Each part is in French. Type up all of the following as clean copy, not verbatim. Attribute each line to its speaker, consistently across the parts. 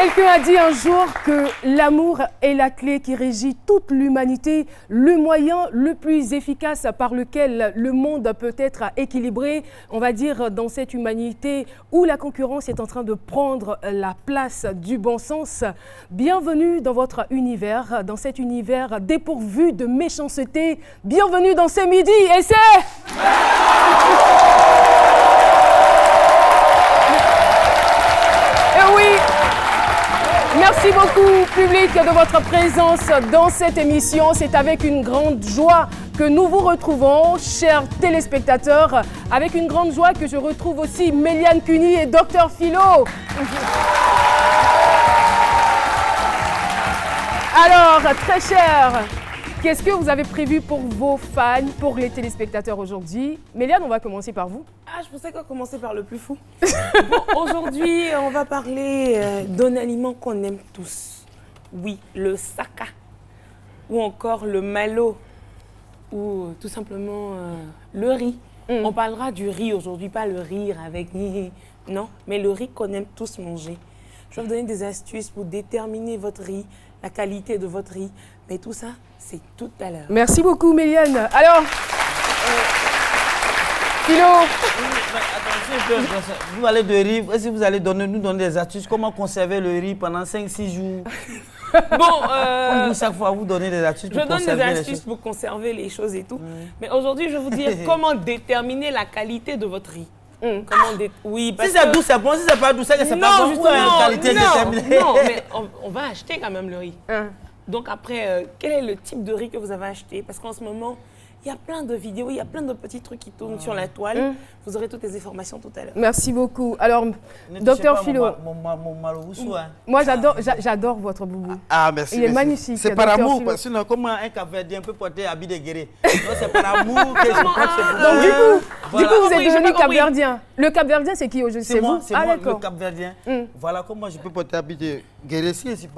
Speaker 1: Quelqu'un a dit un jour que l'amour est la clé qui régit toute l'humanité, le moyen le plus efficace par lequel le monde peut être équilibré, on va dire, dans cette humanité où la concurrence est en train de prendre la place du bon sens. Bienvenue dans votre univers, dans cet univers dépourvu de méchanceté. Bienvenue dans ce midi et c'est... Et oui, merci beaucoup, public, de votre présence dans cette émission. C'est avec une grande joie que nous vous retrouvons, chers téléspectateurs. Avec une grande joie que je retrouve aussi Méliane Cuny et Dr Philo. Alors, très cher, qu'est-ce que vous avez prévu pour vos fans, pour les téléspectateurs aujourd'hui? Méliane, on va commencer par vous.
Speaker 2: Ah, je pensais qu'on commençait par le plus fou. Bon, aujourd'hui, on va parler d'un aliment qu'on aime tous. Oui, le saka. Ou encore le malo. Ou tout simplement le riz. On parlera du riz aujourd'hui, pas le rire avec... Non, mais le riz qu'on aime tous manger. Je vais vous donner des astuces pour déterminer votre riz, la qualité de votre riz. Mais tout ça, c'est tout à l'heure.
Speaker 1: Merci beaucoup, Méliane. Alors, Philo.
Speaker 3: Attends, vous allez de riz, est-ce que vous allez nous donner des astuces? Comment conserver le riz pendant 5-6 jours?
Speaker 2: Bon,
Speaker 3: chaque fois, vous donnez des astuces pour conserver
Speaker 2: je donne des astuces pour conserver les choses et tout. Mais aujourd'hui, je vais vous dire comment déterminer la qualité de votre riz. Oui,
Speaker 3: si c'est doux, c'est bon. Si c'est pas doux, c'est pas bon.
Speaker 2: Justement,
Speaker 3: qualité déterminée.
Speaker 2: Non, mais on va acheter quand même le riz. Donc après, quel est le type de riz que vous avez acheté? Parce qu'en ce moment, il y a plein de vidéos, il y a plein de petits trucs qui tournent sur la toile. Vous aurez toutes les informations tout à l'heure.
Speaker 1: Merci beaucoup. Alors, Docteur Philo. Moi, j'adore votre boubou.
Speaker 4: Ah, merci.
Speaker 1: Il est magnifique.
Speaker 4: C'est par amour, parce que sinon, comment un Cap-Verdien peut porter habit de guéret? C'est par amour que je porte ce boubou.
Speaker 1: Donc, du coup, vous êtes devenu Cap-Verdien. Le Cap-Verdien, c'est qui aujourd'hui?
Speaker 3: C'est moi,
Speaker 1: d'accord.
Speaker 3: le Cap-Verdien. Voilà comment je peux porter habit de guéret si ce n'est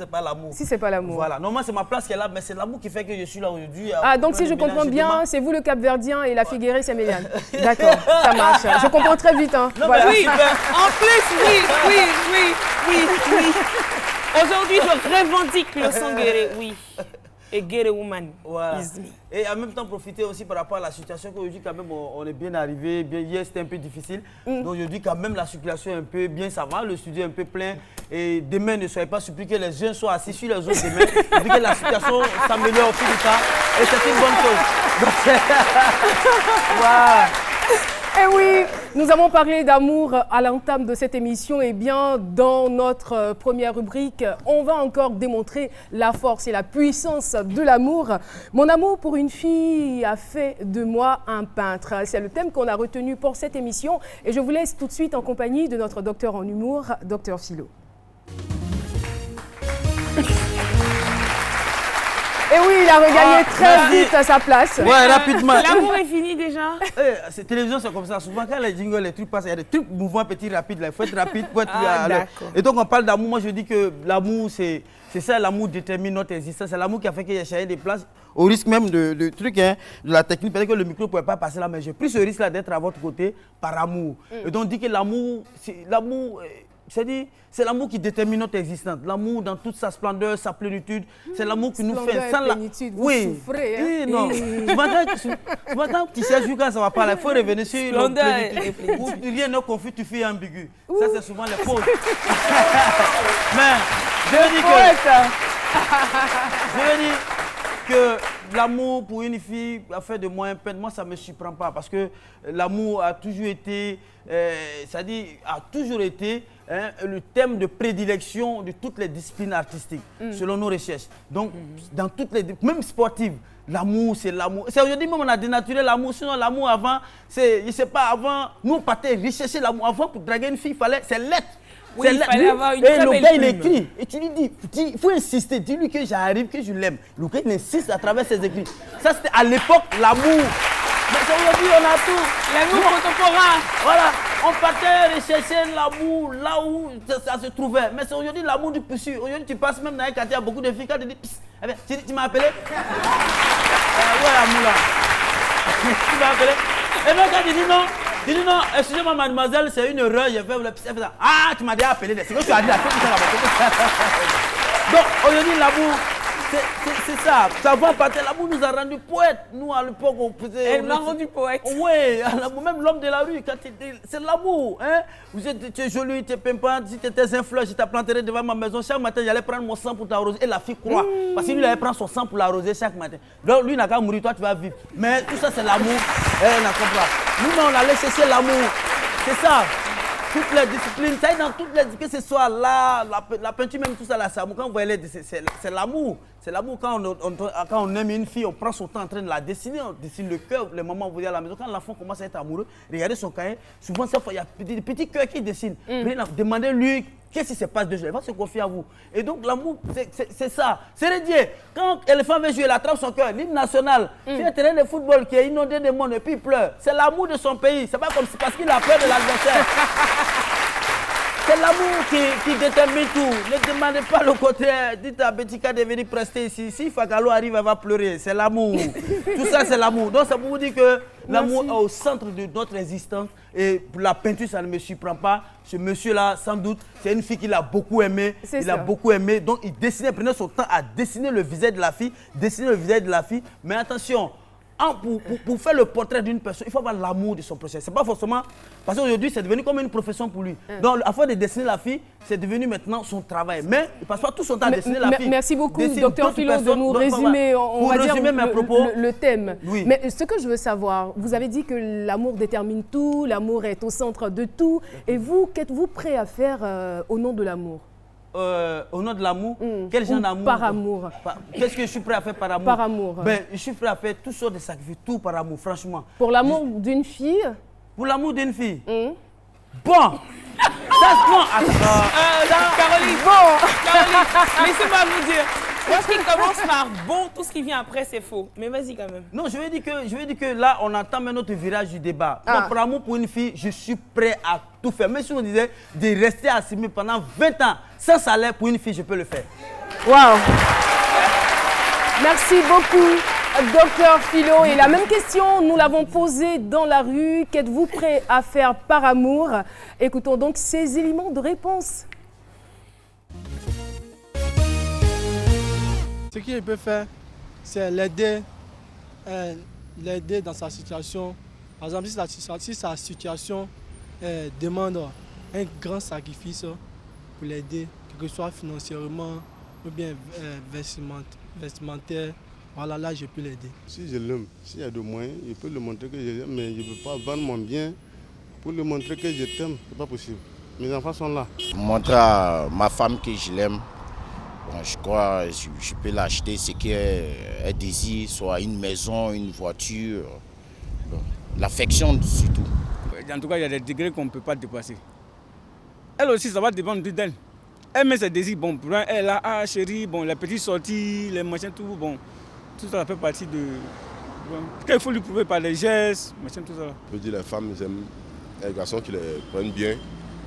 Speaker 3: pas l'amour.
Speaker 1: Si c'est pas l'amour.
Speaker 3: Voilà. Normalement, c'est ma place qui est là, mais c'est l'amour qui fait que je suis là aujourd'hui.
Speaker 1: Ah, donc si je comprends bien, c'est vous le Cap-Verdien et la fille guérie, c'est Méliane. D'accord, ça marche. Je comprends très vite. Hein.
Speaker 2: Non, voilà. Oui, en plus, oui. Aujourd'hui, je revendique le sang guéri, oui. Et guéri woman.
Speaker 3: Voilà. Et en même temps, profiter aussi par rapport à la situation qu'aujourd'hui, quand même, on est bien arrivé. Hier, c'était un peu difficile. Donc aujourd'hui, quand même, la circulation est un peu bien, ça va. Le studio est un peu plein. Et demain, ne soyez pas surpris que les jeunes soient assis sur les autres demain. Vu que la situation s'améliore au fil du temps. Et c'est une bonne chose. Voilà.
Speaker 1: Eh oui, nous avons parlé d'amour à l'entame de cette émission. Et bien, dans notre première rubrique, on va encore démontrer la force et la puissance de l'amour. Mon amour pour une fille a fait de moi un peintre. C'est le thème qu'on a retenu pour cette émission. Et je vous laisse tout de suite en compagnie de notre docteur en humour, Dr Philo. Et oui, il a regagné très vite à sa place.
Speaker 3: Ouais, rapidement.
Speaker 2: L'amour est fini déjà.
Speaker 3: Cette télévision, c'est comme ça. Souvent, quand les jingles, les trucs passent, il y a des trucs mouvants, petits, rapides. Il faut être rapide pour être à l'heure. Et donc, on parle d'amour. Moi, je dis que l'amour, c'est ça, l'amour détermine notre existence. C'est l'amour qui a fait que j'ai cherché des places, au risque même de trucs, hein, de la technique. Peut-être que le micro ne pouvait pas passer là, mais j'ai pris ce risque-là d'être à votre côté par amour. Et donc, on dit que l'amour, c'est l'amour qui détermine notre existence. L'amour dans toute sa splendeur, sa plénitude. C'est l'amour qui nous fait...
Speaker 1: Sans plénitude, vous souffrez. Hein?
Speaker 3: Oui, non. Quand tu sais quand ça ne va pas, il faut revenir sur la plénitude. Où rien ne confie, tu fais ambigu. Ça, c'est souvent les fautes. Mais je veux dire que l'amour pour une fille a fait de moi un peintre. Moi, ça ne me surprend pas parce que l'amour a toujours été, le thème de prédilection de toutes les disciplines artistiques, selon nos recherches. Donc, dans toutes les, même sportives, l'amour, c'est l'amour. C'est aujourd'hui même on a dénaturé l'amour. Sinon, l'amour avant, je sais pas, avant, nous on partait rechercher l'amour. Avant, pour draguer une fille, c'est lettre.
Speaker 2: Oui, il fallait avoir une très belle
Speaker 3: le gars, il
Speaker 2: plume.
Speaker 3: écrit. Et tu lui dis, il faut insister. Dis-lui que j'arrive, que je l'aime. Le gars, il insiste à travers ses écrits. Ça, c'était à l'époque, l'amour. Mais aujourd'hui, on a tout.
Speaker 2: L'amour contemporain.
Speaker 3: Voilà. On partait rechercher l'amour là où ça se trouvait. Mais c'est aujourd'hui l'amour du pursuit. Aujourd'hui, tu passes même dans un quartier, il y a beaucoup de filles qui te disent, eh bien, tu m'as appelé? Ouais, l'amour là. Tu m'as appelé? Et donc, quand tu dis non, Il dit non, excusez-moi mademoiselle, c'est une erreur, j'ai fait le petit. Ah, tu m'as déjà appelé, c'est que tu as dit la chose. Donc aujourd'hui l'amour, c'est ça. Savoir partir, l'amour nous a rendu poètes. Nous à l'époque on faisait.
Speaker 2: Elle m'a rendu poète.
Speaker 3: Oui, même l'homme de la rue, c'est l'amour. Hein? Tu es joli, tu es pimpante, si tu étais un fleur, je t'applanterais devant ma maison. Chaque matin, j'allais prendre mon sang pour t'arroser. Et la fille croit. Parce que lui, il allait prendre son sang pour l'arroser chaque matin. Donc lui, il n'a qu'à mourir, toi, tu vas vivre. Mais tout ça, c'est l'amour. Elle n'a compris pas. Nous, on allait chercher l'amour. C'est ça. Toutes les disciplines, ça y est dans toutes les disciplines, que ce soit là, la peinture, même tout ça, là, quand vous voyez, c'est l'amour. C'est l'amour. Quand on aime une fille, on prend son temps en train de la dessiner, on dessine le cœur, les moments où vous êtes à la maison. Quand l'enfant commence à être amoureux, regardez son cahier, souvent, il y a des petits cœurs qui dessinent. Demandez-lui qu'est-ce qui se passe de jeu, il va se confier à vous. Et donc, l'amour, c'est ça. C'est Dieu. Quand l'éléphant veut jouer, il attrape son cœur, l'hymne national. C'est un terrain de football qui est inondé de monde et puis il pleure. C'est l'amour de son pays. C'est pas comme si parce qu'il a peur de l'adversaire. C'est l'amour qui détermine tout. Ne demandez pas le contraire. Dites à Betika de venir prester ici. Si Fakalo arrive, elle va pleurer. C'est l'amour. Tout ça, c'est l'amour. Donc, ça vous dit que l'amour est au centre de notre existence. Et pour la peinture, ça ne me surprend pas. Ce monsieur-là, sans doute, c'est une fille qu'il a beaucoup aimé. Il a beaucoup aimé. Donc, il dessinait, prenait son temps à dessiner le visage de la fille. Mais attention. Pour faire le portrait d'une personne, il faut avoir l'amour de son prochain. C'est pas forcément... Parce qu'aujourd'hui, c'est devenu comme une profession pour lui. Donc, à force de dessiner la fille, c'est devenu maintenant son travail. Mais il passe pas tout son temps à dessiner la fille.
Speaker 1: Merci beaucoup, Dr Philo, de nous résumer, on va dire, le thème.
Speaker 3: Oui.
Speaker 1: Mais ce que je veux savoir, vous avez dit que l'amour détermine tout, l'amour est au centre de tout. Et vous, qu'êtes-vous prêt à faire au nom de l'amour?
Speaker 3: Au nom de l'amour, quel genre d'amour?
Speaker 1: Par amour.
Speaker 3: Qu'est-ce que je suis prêt à faire par amour?
Speaker 1: Par amour.
Speaker 3: Ben, je suis prêt à faire toutes sortes de sacrifices, tout par amour, franchement.
Speaker 1: Pour l'amour d'une fille?
Speaker 3: Pour l'amour d'une fille. Bon. Ça se prend.
Speaker 2: Caroline, laissez-moi vous dire. Parce qu'il commence par bon, tout ce qui vient après, c'est faux. Mais vas-y quand même.
Speaker 3: Non, je veux dire que là, on entend même notre virage du débat. Donc, pour amour pour une fille, je suis prêt à tout faire. Même si on disait de rester assimilé pendant 20 ans sans salaire pour une fille, je peux le faire.
Speaker 1: Waouh! Merci beaucoup, Dr Philo. Et la même question, nous l'avons posée dans la rue. Qu'êtes-vous prêt à faire par amour? Écoutons donc ces éléments de réponse.
Speaker 5: Ce qu'il peut faire, c'est l'aider dans sa situation. Par exemple, si sa situation demande un grand sacrifice pour l'aider, que ce soit financièrement ou bien vestimentaire, voilà, là, je peux l'aider.
Speaker 6: Si je l'aime, s'il y a des moyens, je peux lui montrer que je l'aime, mais je ne peux pas vendre mon bien pour lui montrer que je t'aime. Ce n'est pas possible. Mes enfants sont là.
Speaker 7: Montrer à ma femme que je l'aime. Bon, je crois que je peux l'acheter ce qu'elle désire, soit une maison, une voiture, bon, l'affection surtout.
Speaker 8: En tout cas, il y a des degrés qu'on ne peut pas dépasser. Elle aussi, ça va dépendre d'elle. Elle met ses désirs, bon, pour elle, là, ah chérie, bon, les petites sorties, les machins, tout, bon, tout ça fait partie de... Bon, qu'il faut lui prouver par les gestes, machin, tout ça.
Speaker 6: Je peux dire les femmes aiment les garçons qui les prennent bien.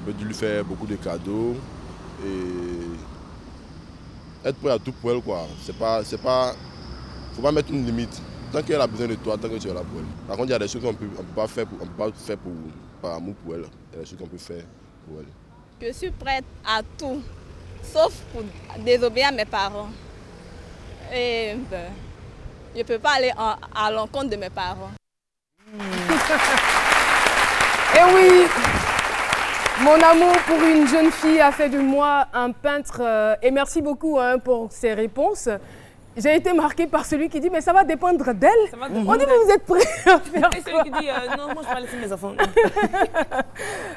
Speaker 6: Je peux lui faire beaucoup de cadeaux et être prêt à tout pour elle, quoi. Faut pas mettre une limite. Tant qu'elle a besoin de toi, tant que tu es là pour elle. Par contre, il y a des choses qu'on ne peut pas faire par amour pour elle. Il y a des choses qu'on peut faire pour elle.
Speaker 9: Je suis prête à tout, sauf pour désobéir à mes parents. Et ben, je ne peux pas aller à l'encontre de mes parents.
Speaker 1: Eh oui! Mon amour pour une jeune fille a fait de moi un peintre. Et merci beaucoup pour ces réponses. J'ai été marquée par celui qui dit, mais ça va dépendre d'elle. On dit, mais vous êtes prêts à faire
Speaker 2: Et celui qui dit, non, moi je vais pas laisser mes enfants.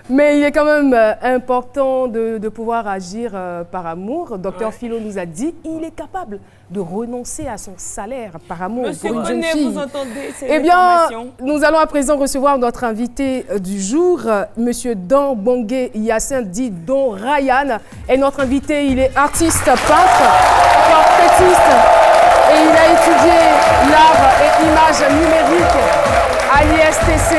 Speaker 1: Mais il est quand même important de pouvoir agir par amour. Dr Philo nous a dit, il est capable de renoncer à son salaire par amour
Speaker 2: Monsieur
Speaker 1: pour une jeune
Speaker 2: Bonnet,
Speaker 1: fille.
Speaker 2: vous entendez ces
Speaker 1: Eh bien,
Speaker 2: informations?
Speaker 1: nous allons à présent recevoir notre invité du jour, Monsieur Dan Bongué Yacine, dit Don Ryan. Et notre invité, il est artiste, peintre, portraitiste. Et il a étudié l'art et image numérique à l'ISTC.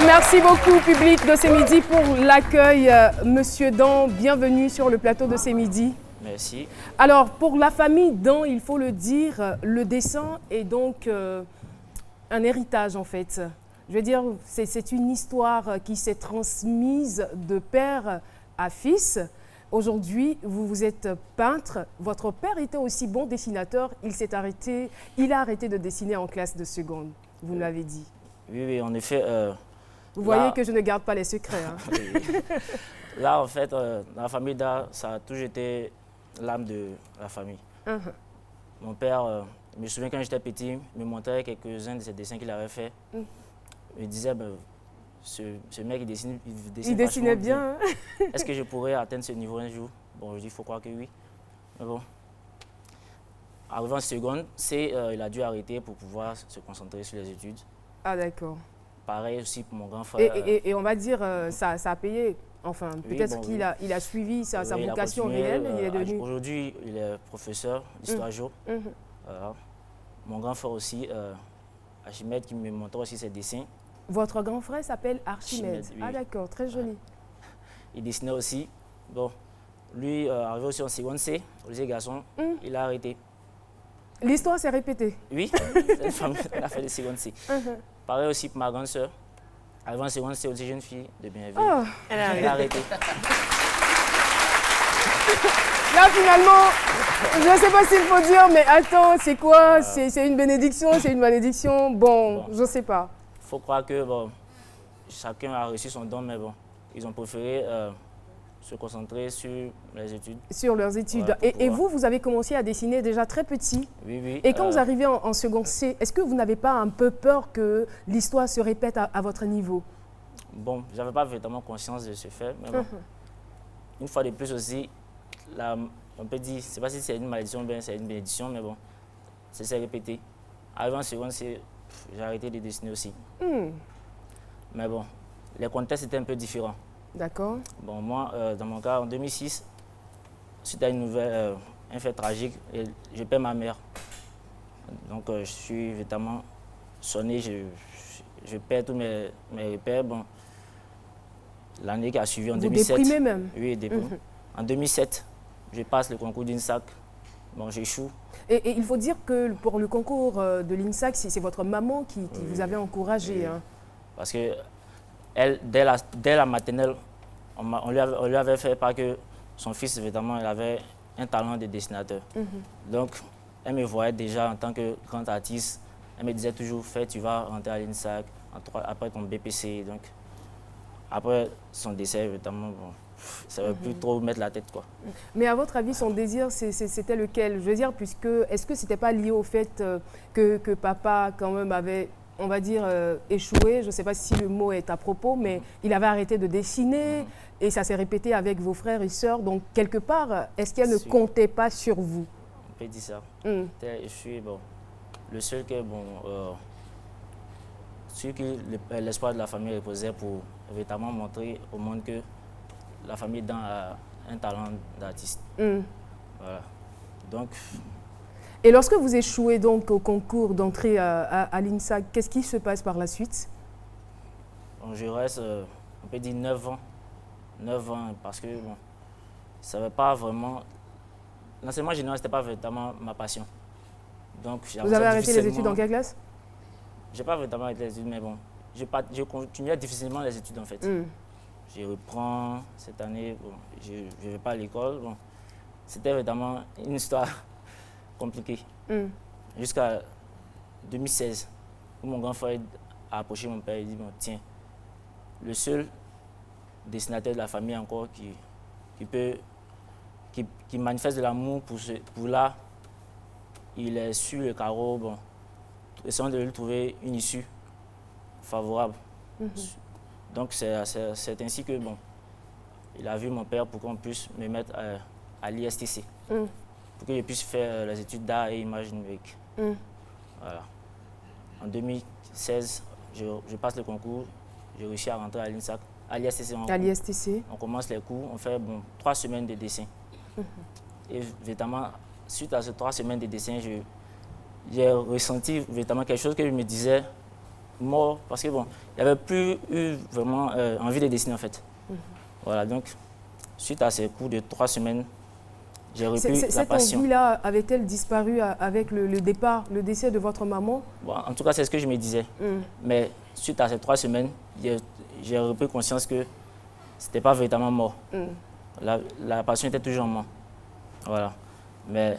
Speaker 1: Merci beaucoup, public de C'est Midi, pour l'accueil. Monsieur Dan, bienvenue sur le plateau de C'est Midi.
Speaker 10: Merci.
Speaker 1: Alors, pour la famille Dan, il faut le dire, le dessin est donc un héritage en fait. Je veux dire, c'est une histoire qui s'est transmise de père à fils. Aujourd'hui, vous êtes peintre. Votre père était aussi bon dessinateur. Il a arrêté de dessiner en classe de seconde. Vous me l'avez dit.
Speaker 10: Oui, en effet.
Speaker 1: Vous voyez que je ne garde pas les secrets. Hein.
Speaker 10: Là, en fait, dans la famille d'art, ça a toujours été l'âme de la famille. Mon père, je me souviens quand j'étais petit, me montrait quelques-uns de ses dessins qu'il avait fait. Il me disait, ben, ce mec, il dessinait
Speaker 1: bien. Hein?
Speaker 10: Est-ce que je pourrais atteindre ce niveau un jour? Bon, je dis, il faut croire que oui. Mais bon, arrivé en seconde, il a dû arrêter pour pouvoir se concentrer sur les études.
Speaker 1: Ah, d'accord.
Speaker 10: Pareil aussi pour mon grand frère.
Speaker 1: Et on va dire, ça a payé. Enfin, peut-être qu'il a suivi sa vocation réelle.
Speaker 10: Aujourd'hui, il est professeur d'histoire géo. Voilà. Mon grand frère aussi, Archimède, qui me montre aussi ses dessins.
Speaker 1: Votre grand frère s'appelle Archimède.
Speaker 10: Oui.
Speaker 1: Ah d'accord, très joli.
Speaker 10: Il dessinait aussi. Bon, lui, arrivé aussi en seconde C, au lycée garçon, il a arrêté.
Speaker 1: L'histoire s'est répétée? Oui,
Speaker 10: cette femme, elle a fait des secondes C. Pareil aussi pour ma grande sœur. Arrivé en seconde C, aussi jeune fille de Bienvenue. Oh. Elle a arrêté.
Speaker 1: Là, finalement, je ne sais pas s'il faut dire, mais attends, c'est quoi? C'est une bénédiction, c'est une malédiction? Bon, je ne sais pas.
Speaker 10: Il faut croire que chacun a reçu son don, mais bon, ils ont préféré se concentrer sur les études.
Speaker 1: Sur leurs études. Voilà, et vous avez commencé à dessiner déjà très petit.
Speaker 10: Oui.
Speaker 1: Et quand vous arrivez en seconde C, est-ce que vous n'avez pas un peu peur que l'histoire se répète à votre niveau?
Speaker 10: Bon, je n'avais pas véritablement conscience de ce fait, mais bon, une fois de plus aussi, on peut dire, je ne sais pas si c'est une malédiction ou bien c'est une bénédiction, mais bon, ça s'est répété. Arrivé en seconde C, j'ai arrêté de dessiner aussi. Mais bon, les contextes étaient un peu différents.
Speaker 1: D'accord.
Speaker 10: Bon, moi, dans mon cas, en 2006, suite à une nouvelle, un fait tragique, je perds ma mère. Donc, je suis véritablement sonné, je perds tous mes repères. Bon, l'année qui a suivi, en 2007.
Speaker 1: Vous déprimez même?
Speaker 10: Oui, déprimé. En 2007, je passe le concours d'INSAC. Bon, j'échoue.
Speaker 1: Et il faut dire que pour le concours de l'INSAC, c'est votre maman qui vous avait encouragé.
Speaker 10: Oui.
Speaker 1: Hein.
Speaker 10: Parce que elle, dès la maternelle, on lui avait fait part que son fils, évidemment, il avait un talent de dessinateur. Donc, elle me voyait déjà en tant que grand artiste. Elle me disait toujours, tu vas rentrer à l'INSAC après ton BPC. Donc, après son décès, évidemment, bon, ça ne veut plus trop mettre la tête, quoi.
Speaker 1: Mais à votre avis, son désir, c'était lequel? Je veux dire, est-ce que ce n'était pas lié au fait que papa, quand même, avait, on va dire, échoué? Je ne sais pas si le mot est à propos, mais il avait arrêté de dessiner et ça s'est répété avec vos frères et sœurs. Donc, quelque part, est-ce qu'elle ne comptait pas sur vous?
Speaker 10: On peut dire ça. Je suis, bon, le seul que, bon, sur qui l'espoir de la famille reposait pour véritablement montrer au monde que la famille Dan a un talent d'artiste. Voilà. Donc.
Speaker 1: Et lorsque vous échouez donc au concours d'entrée à l'INSAC, qu'est-ce qui se passe par la suite?
Speaker 10: Bon, je reste, on peut dire 9 ans. 9 ans parce que bon, ça n'avait pas vraiment. L'enseignement général, ce n'était pas véritablement ma passion. Donc,
Speaker 1: vous avez arrêté les études dans quelle classe?
Speaker 10: Je n'ai pas véritablement arrêté les études, mais bon, je continuais difficilement les études en fait. Je reprends cette année, bon, je ne vais pas à l'école. Bon, c'était vraiment une histoire compliquée. Jusqu'à 2016, où mon grand frère a approché mon père et dit, bon, tiens, le seul dessinateur de la famille encore qui manifeste de l'amour pour l'art, il est sur le carreau, bon, essayons de lui trouver une issue favorable. Donc c'est ainsi que, bon, il a vu mon père pour qu'on puisse me mettre à l'ISTC, pour que je puisse faire les études d'art et images numériques. Voilà. En 2016, je passe le concours, j'ai réussi à rentrer à l'INSAC, à l'ISTC. On commence les cours, on fait 3 semaines de dessin. Et évidemment, suite à ces 3 semaines de dessin, j'ai ressenti véritablement quelque chose que je me disais mort, parce que bon, il n'y avait plus eu vraiment envie de dessiner en fait. Voilà, donc, suite à ces cours de 3 semaines, j'ai repris la
Speaker 1: Cette
Speaker 10: passion.
Speaker 1: envie-là avait-elle disparu avec le décès de votre maman?
Speaker 10: Bon, en tout cas, c'est ce que je me disais. Mais suite à ces 3 semaines, j'ai repris conscience que ce n'était pas véritablement mort. La passion était toujours en moi. Voilà. Mais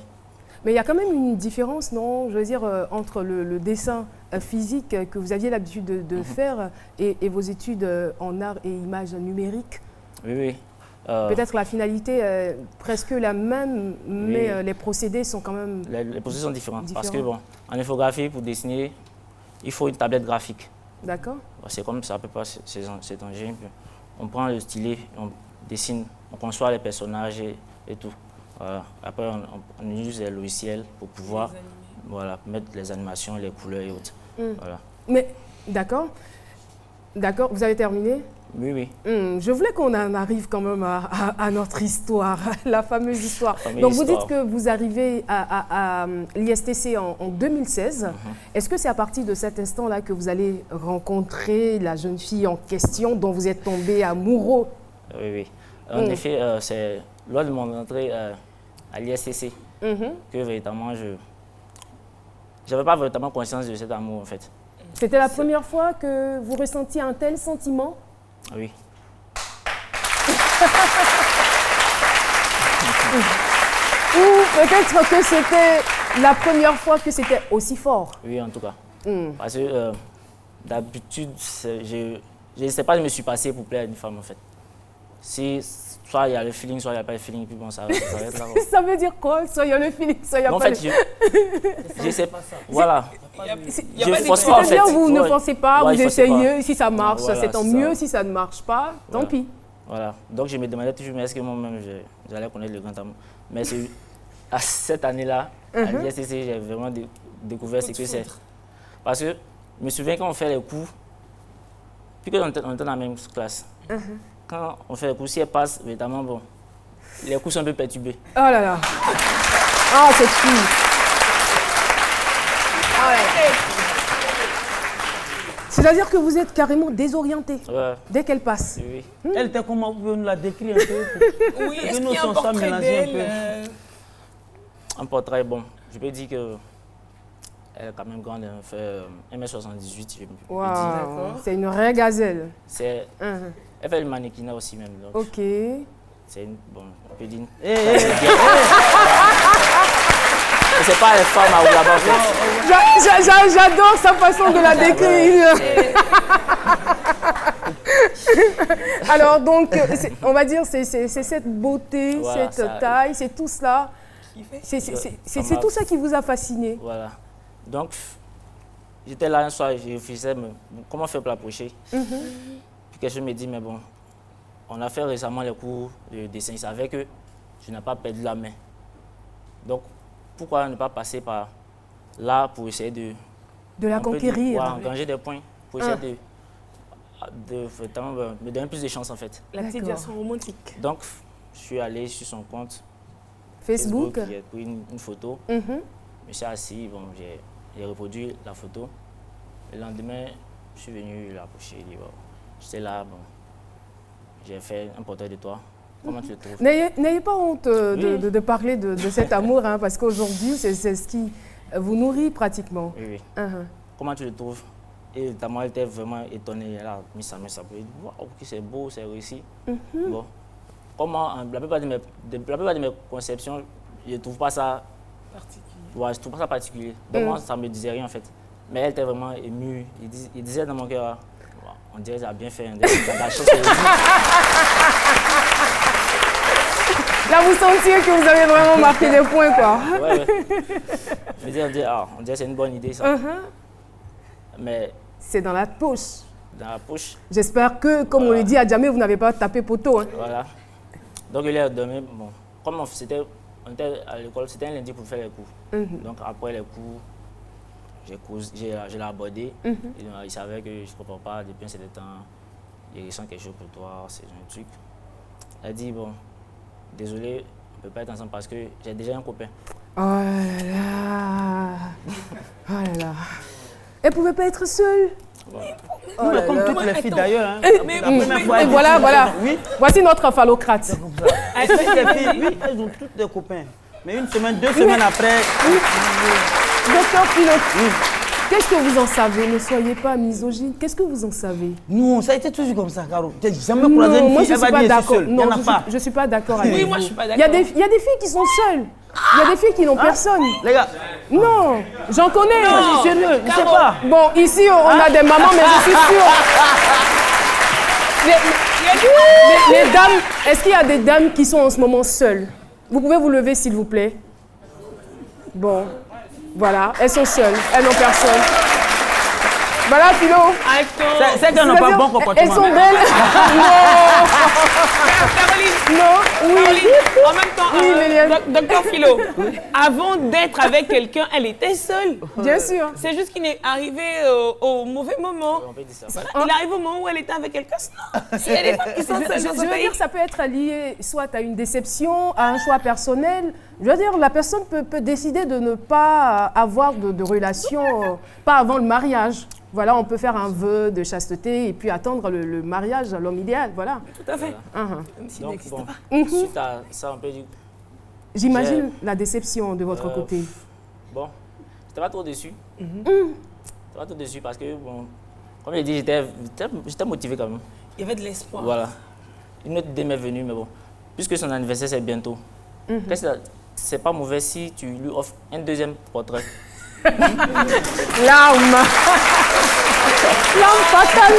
Speaker 1: il y a quand même une différence, non? Je veux dire, entre le dessin physique que vous aviez l'habitude de faire et vos études en art et images numériques.
Speaker 10: oui, oui.
Speaker 1: Peut-être la finalité est presque la même, mais les procédés sont quand même...
Speaker 10: Les procédés sont différents. Parce que, bon, en infographie, pour dessiner, il faut une tablette graphique.
Speaker 1: D'accord.
Speaker 10: C'est comme ça, à peu près, c'est un génie. On prend le stylet, on dessine, on conçoit les personnages et tout. Voilà. Après, on utilise les logiciels pour pouvoir mettre les animations, les couleurs et autres. Voilà.
Speaker 1: Mais, d'accord. D'accord, vous avez terminé?
Speaker 10: Oui, oui.
Speaker 1: Je voulais qu'on en arrive quand même à notre histoire, la fameuse histoire.
Speaker 10: Donc,
Speaker 1: vous dites que vous arrivez à l'ISTC en 2016. Est-ce que c'est à partir de cet instant-là que vous allez rencontrer la jeune fille en question dont vous êtes tombé amoureux?
Speaker 10: Oui, oui. En effet, c'est lors de mon entrée à l'ISTC que véritablement je n'avais pas véritablement conscience de cet amour en fait.
Speaker 1: C'était la première fois que vous ressentiez un tel sentiment?
Speaker 10: Oui.
Speaker 1: Ou peut-être que c'était la première fois que c'était aussi fort?
Speaker 10: Oui, en tout cas. Parce que d'habitude, je ne sais pas, je me suis passé pour plaire à une femme en fait. Si soit il y a le feeling, soit il n'y a pas le feeling, puis bon, ça va être là.
Speaker 1: Ça veut dire quoi? Soit il y a le feeling, soit il n'y a
Speaker 10: en
Speaker 1: pas
Speaker 10: fait,
Speaker 1: le...
Speaker 10: je sais pas. Voilà.
Speaker 1: Je force pas en fait. Vous ne forcez pas, vous essayez. Si ça marche, voilà, c'est tant mieux. Si ça ne marche pas, tant pis.
Speaker 10: Voilà. Donc je me demandais toujours, mais est-ce que moi-même, j'allais connaître le grand amour? Mais à cette année-là, à l'ISTC, j'ai vraiment découvert ce que c'est. Parce que je me souviens quand on fait les cours, puis qu'on était dans la même classe. Quand on fait les cours, si elle passe, évidemment, bon, les cours sont un peu perturbés.
Speaker 1: Oh là là. Ah, cette fille. C'est-à-dire que vous êtes carrément désorienté dès qu'elle passe.
Speaker 10: Oui.
Speaker 3: Elle était comment? Vous pouvez nous la décrire un peu?
Speaker 2: Oui, est-ce qu'il y a un portrait d'elle?
Speaker 10: Un portrait, bon, je peux dire que elle est quand même grande, elle fait 1m78.
Speaker 1: Wow, c'est une vraie gazelle.
Speaker 10: Elle fait le mannequinat aussi même. Donc,
Speaker 1: ok.
Speaker 10: C'est une, bon, on peut dire... C'est pas les femmes à là-bas.
Speaker 1: J'adore sa façon de la décrire. Alors donc, on va dire, c'est cette beauté, voilà, cette taille, c'est tout cela. C'est tout ça qui vous a fasciné.
Speaker 10: Voilà. Donc, j'étais là un soir, je réfléchissais, comment faire pour l'approcher. Puis quelque chose me dit, mais bon, on a fait récemment les cours de dessin. Il savait que je n'ai pas perdu la main. Donc, pourquoi ne pas passer par là pour essayer de
Speaker 1: la conquérir,
Speaker 10: engranger des points, pour essayer de me donner plus de chance en fait.
Speaker 2: La petite version romantique.
Speaker 10: Donc, je suis allé sur son compte
Speaker 1: Facebook.
Speaker 10: J'ai pris une photo. Je me suis assis, bon, j'ai reproduit la photo. Le lendemain, je suis venu l'approcher. Bon, j'étais là, bon, j'ai fait un portrait de toi. Comment tu le trouves?
Speaker 1: N'ayez pas honte de parler de cet amour, hein, parce qu'aujourd'hui, c'est ce qui vous nourrit pratiquement.
Speaker 10: Oui, oui. Comment tu le trouves? Et notamment, elle était vraiment étonnée. Elle a mis sa main sur la peau. Wow, c'est beau, c'est réussi. Bon, comment, la plupart de mes conceptions, je ne trouve pas ça particulier. Ouais, je trouve pas ça particulier. Donc moi, ça ne me disait rien en fait. Mais elle était vraiment émue. Il disait dans mon cœur, on dirait que ça a bien fait. La chose que
Speaker 1: là, vous sentiez que vous avez vraiment marqué des points, quoi.
Speaker 10: Ouais. Je me dis, on dirait que c'est une bonne idée, ça. Mais...
Speaker 1: c'est dans la poche.
Speaker 10: Dans la poche.
Speaker 1: J'espère que, comme on le dit à jamais, vous n'avez pas tapé poteau. Hein.
Speaker 10: Voilà. Donc, il est demain, bon, comme on était à l'école, c'était un lundi pour faire les cours. Donc, après les cours, je l'ai abordé. Il savait que je ne comprends pas depuis un certain temps. Il ressent quelque chose pour toi, c'est un truc. Elle a dit, bon, désolé, on ne peut pas être ensemble parce que j'ai déjà un copain.
Speaker 1: Oh là là. Oh là là. Elle ne pouvait pas être seule.
Speaker 10: Bon.
Speaker 3: Non, mais comme toutes les filles d'ailleurs. Hein.
Speaker 2: Mais,
Speaker 3: La première fois,
Speaker 1: Et
Speaker 3: elle dit
Speaker 1: voilà,
Speaker 3: que-
Speaker 1: voilà.
Speaker 3: Oui,
Speaker 1: Voici notre phallocrate.
Speaker 3: toutes les filles, oui, elles ont toutes des copains. Mais une semaine, 2 semaines après.
Speaker 1: Docteur Philo, qu'est-ce que vous en savez? Ne soyez pas misogyne. Qu'est-ce que vous en savez?
Speaker 3: Non, ça a été toujours comme ça, Caro. J'ai jamais croisé
Speaker 1: Non,
Speaker 3: une
Speaker 1: moi
Speaker 3: fille,
Speaker 1: je
Speaker 3: elle
Speaker 1: suis
Speaker 3: va
Speaker 1: pas
Speaker 3: dire je suis
Speaker 1: d'accord.
Speaker 3: seule. Il n'y en
Speaker 1: Non,
Speaker 3: a pas.
Speaker 1: je suis pas d'accord avec
Speaker 2: Oui,
Speaker 1: vous.
Speaker 2: moi, je suis pas
Speaker 1: Il y a
Speaker 2: d'accord.
Speaker 1: des filles qui sont seules. Il y a des filles qui n'ont personne.
Speaker 3: Les gars,
Speaker 1: Non, j'en connais.
Speaker 3: je suis sérieux, je sais pas.
Speaker 1: Bon, ici, on a des mamans, mais je suis sûre. Les dames, est-ce qu'il y a des dames qui sont en ce moment seules? Vous pouvez vous lever, s'il vous plaît. Bon, voilà, elles sont seules, elles n'ont personne. Voilà, Philo.
Speaker 3: C'est qu'elles n'ont pas bon comportement.
Speaker 1: Elles sont belles.
Speaker 2: Caroline,
Speaker 1: Non, oui.
Speaker 2: Caroline, en même temps,
Speaker 1: Oui, Méliane.
Speaker 2: docteur Philo, avant d'être avec quelqu'un, elle était seule.
Speaker 1: Bien sûr.
Speaker 2: C'est juste qu'il est arrivé au mauvais moment.
Speaker 10: On peut dire ça.
Speaker 2: Voilà. Il arrive au moment où elle était avec quelqu'un. Il y a des femmes qui sont seules dans
Speaker 1: Je
Speaker 2: ce
Speaker 1: veux
Speaker 2: pays.
Speaker 1: dire, ça peut être lié soit à une déception, à un choix personnel. Je veux dire, la personne peut décider de ne pas avoir de relation, pas avant le mariage. Voilà, on peut faire un vœu de chasteté et puis attendre le mariage, l'homme idéal, voilà.
Speaker 2: Tout à fait.
Speaker 1: Uh-huh.
Speaker 2: S'il
Speaker 10: Donc,
Speaker 2: n'existe
Speaker 10: bon,
Speaker 2: pas.
Speaker 10: suite à ça, on peut dire.
Speaker 1: J'imagine la déception de votre côté.
Speaker 10: Bon, j'étais pas trop déçu. J'étais pas trop déçu parce que, bon, comme je dit, j'étais motivé quand même.
Speaker 2: Il y avait de l'espoir.
Speaker 10: Voilà. Une autre idée m'est venue, mais bon, puisque son anniversaire c'est bientôt, c'est pas mauvais si tu lui offres un deuxième portrait.
Speaker 1: L'arme. L'arme fatale.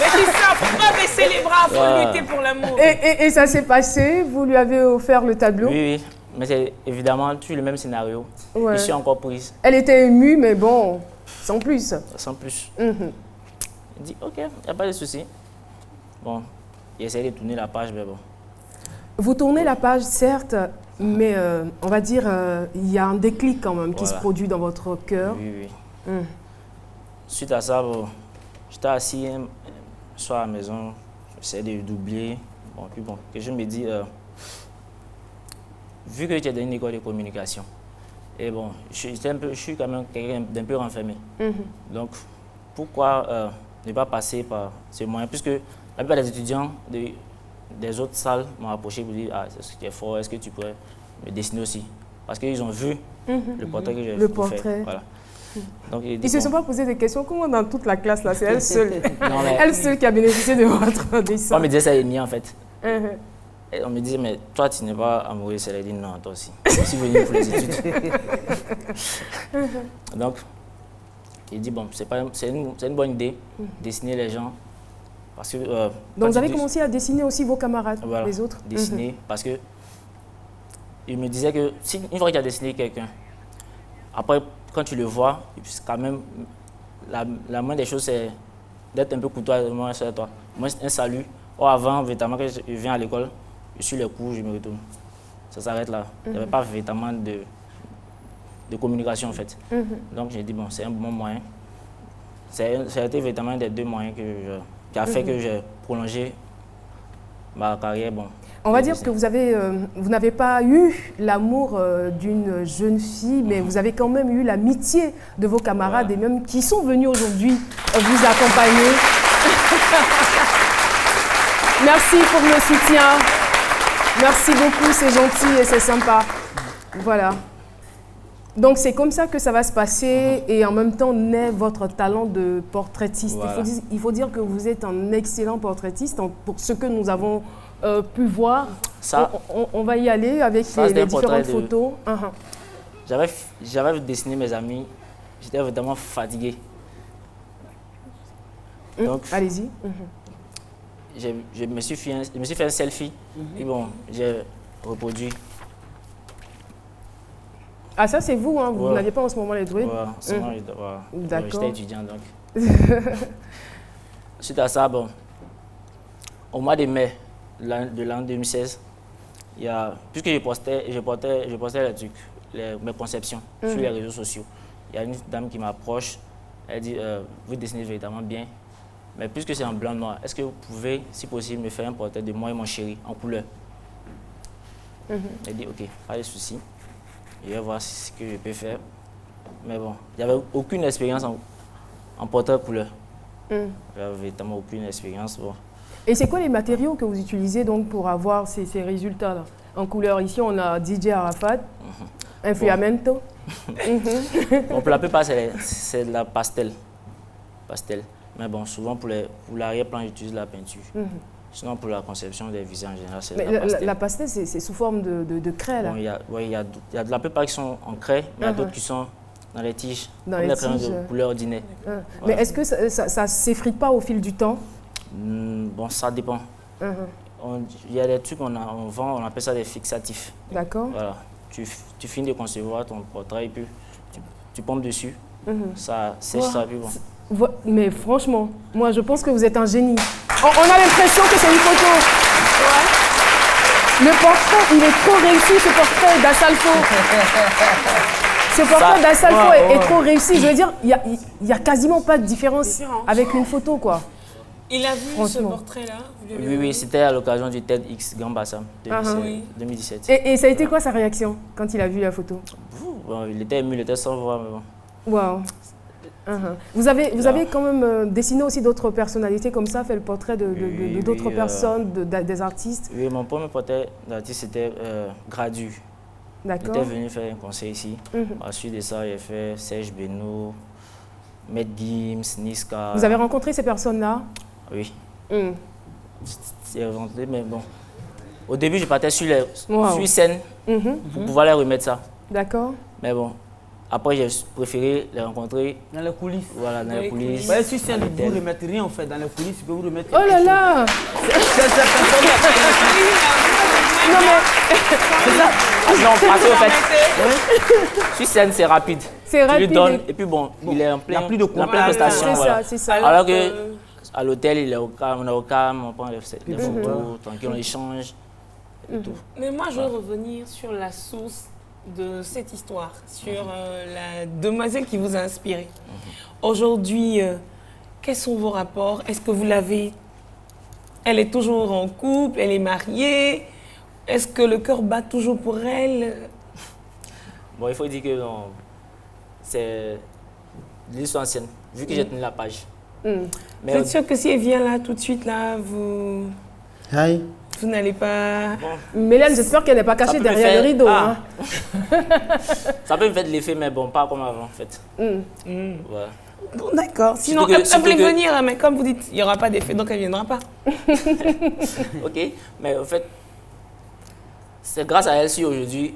Speaker 2: Mais tu sais, faut pas baisser les bras, faut lutter pour l'amour.
Speaker 1: Et ça s'est passé, vous lui avez offert le tableau.
Speaker 10: Oui, oui. Mais c'est évidemment toujours le même scénario.
Speaker 1: Ouais.
Speaker 10: Je suis encore prise,
Speaker 1: Elle était émue, mais bon, sans plus.
Speaker 10: sans plus.
Speaker 1: Mhm.
Speaker 10: Il dit, ok, il n'y a pas de souci. Bon, il essaie de tourner la page, mais bon.
Speaker 1: Vous tournez la page, certes, mais on va dire, il y a un déclic quand même qui se
Speaker 10: Voilà.
Speaker 1: produit dans votre cœur.
Speaker 10: Oui, oui. Suite à ça, bon, j'étais assis un soir à la maison, j'essaie d'oublier. Bon, puis bon, que je me dis, vu que tu es dans une école de communication, et bon, je suis quand même quelqu'un d'un peu renfermé. Donc, pourquoi ne pas passer par ce moyen? Puisque la plupart des étudiants des autres salles m'ont approché pour dire, ah, est-ce que tu es fort, est-ce que tu pourrais me dessiner aussi? Parce qu'ils ont vu le portrait que j'ai fait.
Speaker 1: Le portrait.
Speaker 10: Voilà. Donc,
Speaker 1: Ils ne se sont pas posé des questions. Comment dans toute la classe, là, c'est elle seule.
Speaker 10: Non, mais-
Speaker 1: Elle seule qui a bénéficié de votre dessin.
Speaker 10: On me disait ça est niais en fait.
Speaker 1: Mhm.
Speaker 10: Et on me disait, mais toi, tu n'es pas amoureux. Elle a dit, non, toi aussi. Je suis venu pour les études. Donc, il dit, bon, c'est une bonne idée, dessiner les gens. Parce que,
Speaker 1: Donc
Speaker 10: quand
Speaker 1: vous
Speaker 10: tu
Speaker 1: avez
Speaker 10: dis-
Speaker 1: commencé à dessiner aussi vos camarades,
Speaker 10: voilà,
Speaker 1: les autres.
Speaker 10: dessiner, parce que il me disait que une fois que tu as dessiné quelqu'un, après, quand tu le vois, c'est quand même, la moindre des choses, c'est d'être un peu courtoisement sur toi. Moi, un salut. Or, avant, véritablement, quand je viens à l'école, je suis les cours, je me retourne. Ça s'arrête là. Il n'y avait pas véritablement de communication, en fait. Donc, j'ai dit, bon, c'est un bon moyen. Ça a été véritablement des deux moyens qui a fait que j'ai prolongé ma carrière. Bon,
Speaker 1: On va dire que vous n'avez pas eu l'amour d'une jeune fille, mais vous avez quand même eu l'amitié de vos camarades et même qui sont venus aujourd'hui vous accompagner. Merci pour le soutien. Merci beaucoup, c'est gentil et c'est sympa. Voilà. Donc c'est comme ça que ça va se passer et en même temps naît votre talent de portraitiste.
Speaker 10: Voilà.
Speaker 1: Il faut dire que vous êtes un excellent portraitiste pour ce que nous avons pu voir.
Speaker 10: Ça,
Speaker 1: On va y aller avec
Speaker 10: Ça, c'était
Speaker 1: les
Speaker 10: un portrait
Speaker 1: différentes
Speaker 10: de-
Speaker 1: photos.
Speaker 10: j'avais dessiné mes amis, j'étais vraiment fatigué. Donc,
Speaker 1: Allez-y.
Speaker 10: je me suis fait un selfie et bon, j'ai reproduit.
Speaker 1: Ah ça c'est vous, hein, vous
Speaker 10: Ouais.
Speaker 1: n'aviez pas en ce moment les druides.
Speaker 10: Voilà, seulement, voilà.
Speaker 1: D'accord.
Speaker 10: J'étais étudiant donc. Suite à ça, bon, au mois de mai de l'an 2016, puisque je postais les trucs, mes conceptions sur les réseaux sociaux, il y a une dame qui m'approche, elle dit, vous dessinez véritablement bien, mais puisque c'est en blanc-noir, est-ce que vous pouvez, si possible, me faire un portrait de moi et mon chéri en couleur? Elle dit, ok, pas de souci. Je vais voir ce que je peux faire. Mais bon, il n'y avait aucune expérience en portrait couleur. J'avais véritablement aucune expérience. Bon.
Speaker 1: Et c'est quoi les matériaux que vous utilisez donc pour avoir ces résultats-là? En couleur, ici, on a DJ Arafat, Influamento.
Speaker 10: Bon, pour la plupart, c'est de la pastel. Mais bon, souvent pour l'arrière-plan, j'utilise la peinture. Sinon, pour la conception des visages en général, c'est la pastel.
Speaker 1: La pastel, c'est sous forme de craie, là?
Speaker 10: Bon, il y a de la plupart qui sont en craie, mais il y a d'autres qui sont dans les tiges,
Speaker 1: dans
Speaker 10: comme
Speaker 1: les
Speaker 10: crayons
Speaker 1: tiges.
Speaker 10: de couleur ordinaire.
Speaker 1: Mais
Speaker 10: Voilà.
Speaker 1: est-ce que ça ne s'effrite pas au fil du temps?
Speaker 10: Bon, ça dépend. Il y a des trucs qu'on vend, on appelle ça des fixatifs.
Speaker 1: D'accord.
Speaker 10: Voilà. Tu finis de concevoir ton portrait et puis tu pompes dessus. Ça sèche ça, puis bon.
Speaker 1: Mais franchement, moi je pense que vous êtes un génie. On a l'impression que c'est une photo. Le portrait, il est trop réussi, ce portrait d'Assalfo. Ce portrait d'Assalfo est trop réussi. Je veux dire, il n'y a quasiment pas de différence avec une photo, quoi.
Speaker 2: Il a vu ce portrait-là?
Speaker 10: Oui, c'était à l'occasion du TEDx Grand Bassam 2017.
Speaker 1: Et ça a été quoi sa réaction quand il a vu la photo?
Speaker 10: Bon, il était ému, il était sans voix, mais bon.
Speaker 1: Waouh. Vous avez quand même dessiné aussi d'autres personnalités comme ça, fait le portrait de d'autres personnes, des artistes?
Speaker 10: Oui, mon premier portrait d'artiste, c'était Gradu.
Speaker 1: D'accord.
Speaker 10: Il était venu faire un concert ici. Ensuite de ça, j'ai fait Serge Benoît, Matt Gims, Niska.
Speaker 1: Vous avez rencontré ces personnes-là?
Speaker 10: Oui. C'est rencontré, mais bon. Au début, je partais sur scène pour pouvoir les remettre ça.
Speaker 1: D'accord.
Speaker 10: Mais bon, après, j'ai préféré les rencontrer
Speaker 3: dans les coulisses.
Speaker 10: Voilà, dans les coulisses.
Speaker 3: Bah, sur scène, vous ne remettez rien en fait. Dans les coulisses, vous remettez.
Speaker 1: Oh là là!
Speaker 10: Non mais c'est ça. Non, parce qu'en fait, sur scène c'est rapide.
Speaker 1: C'est rapide.
Speaker 10: Tu lui donnes et puis bon, il est en pleine prestation.
Speaker 1: C'est ça.
Speaker 10: Alors que à l'hôtel, il est au calme, on est au calme, on prend des photos, tranquille, on échange et tout.
Speaker 2: Mais moi, je veux revenir sur la source de cette histoire, sur la demoiselle qui vous a inspiré. Aujourd'hui, quels sont vos rapports? Est-ce que vous l'avez? Elle est toujours en couple, elle est mariée. Est-ce que le cœur bat toujours pour elle?
Speaker 10: Bon, il faut dire que non, c'est l'histoire ancienne, vu que j'ai tenu la page.
Speaker 2: Mais vous êtes sûr que si elle vient là, tout de suite, là, vous n'allez pas...
Speaker 10: Bon.
Speaker 1: Mélène, j'espère qu'elle n'est pas cachée derrière le rideau.
Speaker 10: Hein. Ça peut me faire de l'effet, mais bon, pas comme avant, en fait. Voilà.
Speaker 2: Bon, d'accord. Sinon, elle voulait venir, mais comme vous dites, il n'y aura pas d'effet, donc elle ne viendra pas.
Speaker 10: Ok, mais en fait, c'est grâce à elle si aujourd'hui,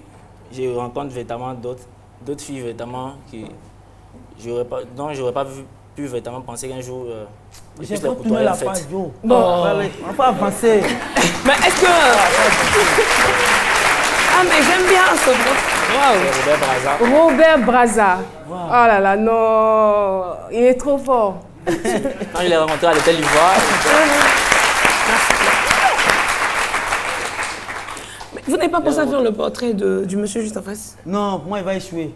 Speaker 10: je rencontre véritablement d'autres filles véritablement dont je n'aurais pas pu véritablement penser qu'un jour, je puisse les côtoyer en fait.
Speaker 3: Bon, on va avancer.
Speaker 2: Mais est-ce que... Ah, mais j'aime bien ce groupe.
Speaker 1: Robert Braza. Oh là là, non, il est trop fort.
Speaker 10: Quand je l'ai rencontré à l'hôtel Ivoire.
Speaker 2: Mais vous n'avez pas pensé à faire le portrait du monsieur juste en face?
Speaker 3: Non, pour moi, il va échouer.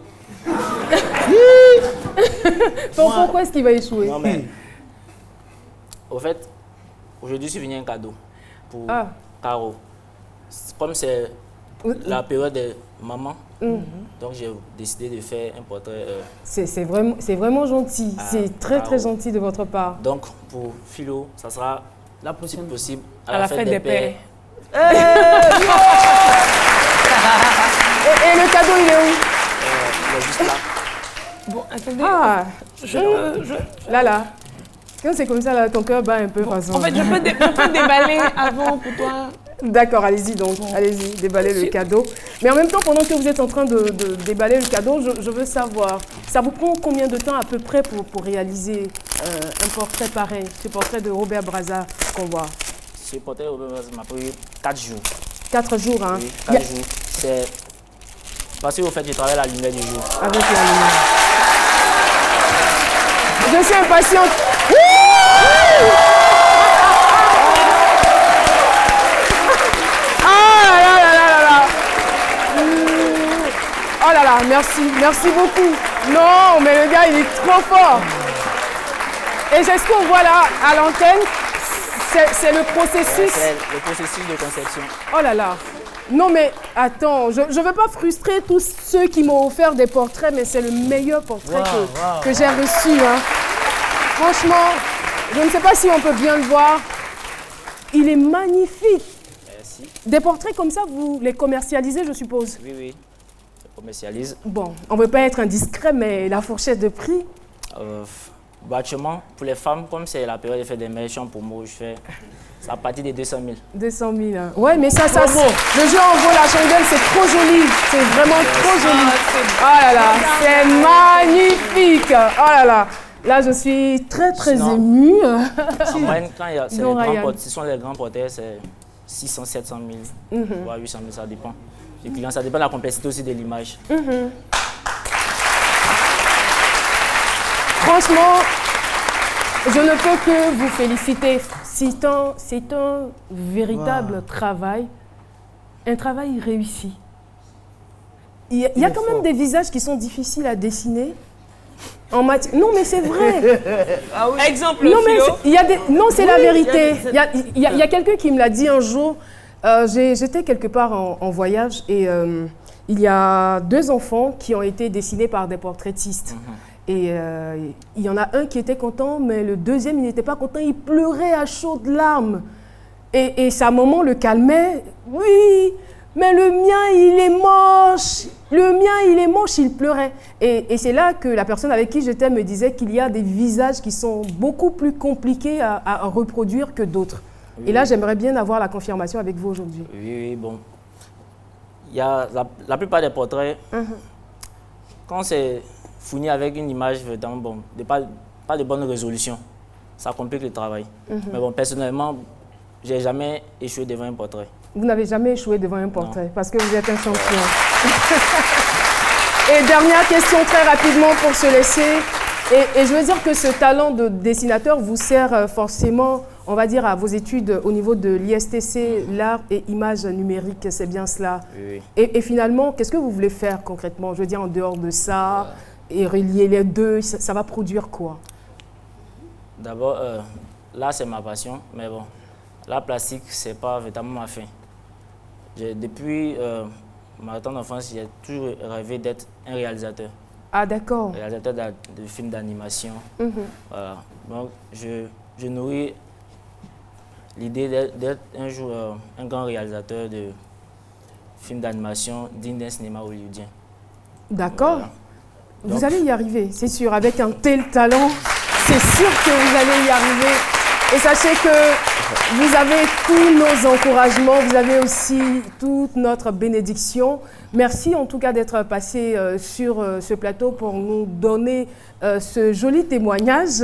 Speaker 1: Pourquoi est-ce qu'il va échouer?
Speaker 10: Non, mais au fait, aujourd'hui, je suis venu un cadeau pour Caro. Comme c'est la période des mamans, donc j'ai décidé de faire un portrait.
Speaker 1: C'est vraiment gentil. C'est très gentil de votre part.
Speaker 10: Donc pour Philo, ça sera la prochaine possible
Speaker 2: à la fête des pères.
Speaker 1: Et le cadeau, il est où?
Speaker 10: Il est juste là.
Speaker 2: Bon, attendez.
Speaker 1: Là. Quand c'est comme ça, là, ton cœur bat un peu façon.
Speaker 2: En fait, je peux déballer avant pour toi.
Speaker 1: D'accord, allez-y donc. Allez-y, déballez le cadeau. Mais en même temps, pendant que vous êtes en train de déballer le cadeau, je veux savoir, ça vous prend combien de temps à peu près pour réaliser un portrait pareil, ce portrait de Robert Braza qu'on voit?
Speaker 10: Ce portrait de Robert Braza m'a pris 4 jours.
Speaker 1: 4 jours, hein?
Speaker 10: Oui, 4 jours. C'est parce qu'au fait, je travaille à la lumière du jour.
Speaker 1: Avec la lumière. Je suis impatiente. Oh là là, merci beaucoup. Non, mais le gars, il est trop fort. Et c'est ce qu'on voit là, à l'antenne, c'est le processus.
Speaker 10: C'est le processus de conception.
Speaker 1: Oh là là. Non mais attends, je ne veux pas frustrer tous ceux qui m'ont offert des portraits, mais c'est le meilleur portrait que j'ai reçu. Hein. Franchement, Je ne sais pas si on peut bien le voir. Il est magnifique.
Speaker 10: Merci.
Speaker 1: Des portraits comme ça, vous les commercialisez, je suppose?
Speaker 10: Oui, oui. Je commercialise.
Speaker 1: Bon, on ne veut pas être indiscret, mais la fourchette de prix?
Speaker 10: Bâtiment, pour les femmes, comme c'est la période de faire des méchants pour moi, je fais ça à partir de 200 000.
Speaker 1: 200 000. Hein. Ouais, mais ça, le jeu en vaut la chandelle, c'est trop joli. C'est vraiment trop joli. Oh là là, c'est magnifique. Oh là là. Là, je suis très, très émue.
Speaker 10: En moyenne, quand ce sont les grands portraits, c'est 600, 700 000, voire 800 000, ça dépend du client. Ça dépend de la complexité aussi de l'image.
Speaker 1: Franchement, je ne peux que vous féliciter. C'est un véritable travail, un travail réussi. Il y a quand même des visages qui sont difficiles à dessiner. Non, mais c'est vrai.
Speaker 2: Ah oui. Exemple,
Speaker 1: non, non, c'est la vérité. Il y a quelqu'un qui me l'a dit un jour. J'étais quelque part en voyage et il y a 2 enfants qui ont été dessinés par des portraitistes. Et il y en a un qui était content, mais le deuxième, il n'était pas content. Il pleurait à chaudes larmes. Et sa maman le calmait. Oui, mais le mien, il est moche. Le mien, il est moche, il pleurait. Et c'est là que la personne avec qui j'étais me disait qu'il y a des visages qui sont beaucoup plus compliqués à reproduire que d'autres. Oui. Et là, j'aimerais bien avoir la confirmation avec vous aujourd'hui.
Speaker 10: Oui, bon. Il y a la plupart des portraits, quand c'est fourni avec une image vraiment bon, pas de bonne résolution, ça complique le travail. Mais bon, personnellement, je n'ai jamais échoué devant un portrait.
Speaker 1: Vous n'avez jamais échoué devant un portrait parce que vous êtes un champion. Et dernière question très rapidement pour se laisser. Et je veux dire que ce talent de dessinateur vous sert forcément, on va dire, à vos études au niveau de l'ISTC, l'art et images numériques, c'est bien cela.
Speaker 10: Oui.
Speaker 1: Et finalement, qu'est-ce que vous voulez faire concrètement? Je veux dire, en dehors de ça, et relier les deux, ça va produire quoi?
Speaker 10: D'abord, là, c'est ma passion, mais bon, l'art plastique, c'est pas véritablement ma fin. Depuis ma tendre enfance, j'ai toujours rêvé d'être un réalisateur.
Speaker 1: Ah, d'accord.
Speaker 10: Réalisateur de films d'animation. Voilà. Donc, je nourris l'idée d'être un jour un grand réalisateur de films d'animation digne d'un cinéma hollywoodien.
Speaker 1: D'accord. Voilà. Vous allez y arriver, c'est sûr. Avec un tel talent, c'est sûr que vous allez y arriver. Et sachez que vous avez tous nos encouragements, vous avez aussi toute notre bénédiction. Merci en tout cas d'être passé sur ce plateau pour nous donner ce joli témoignage,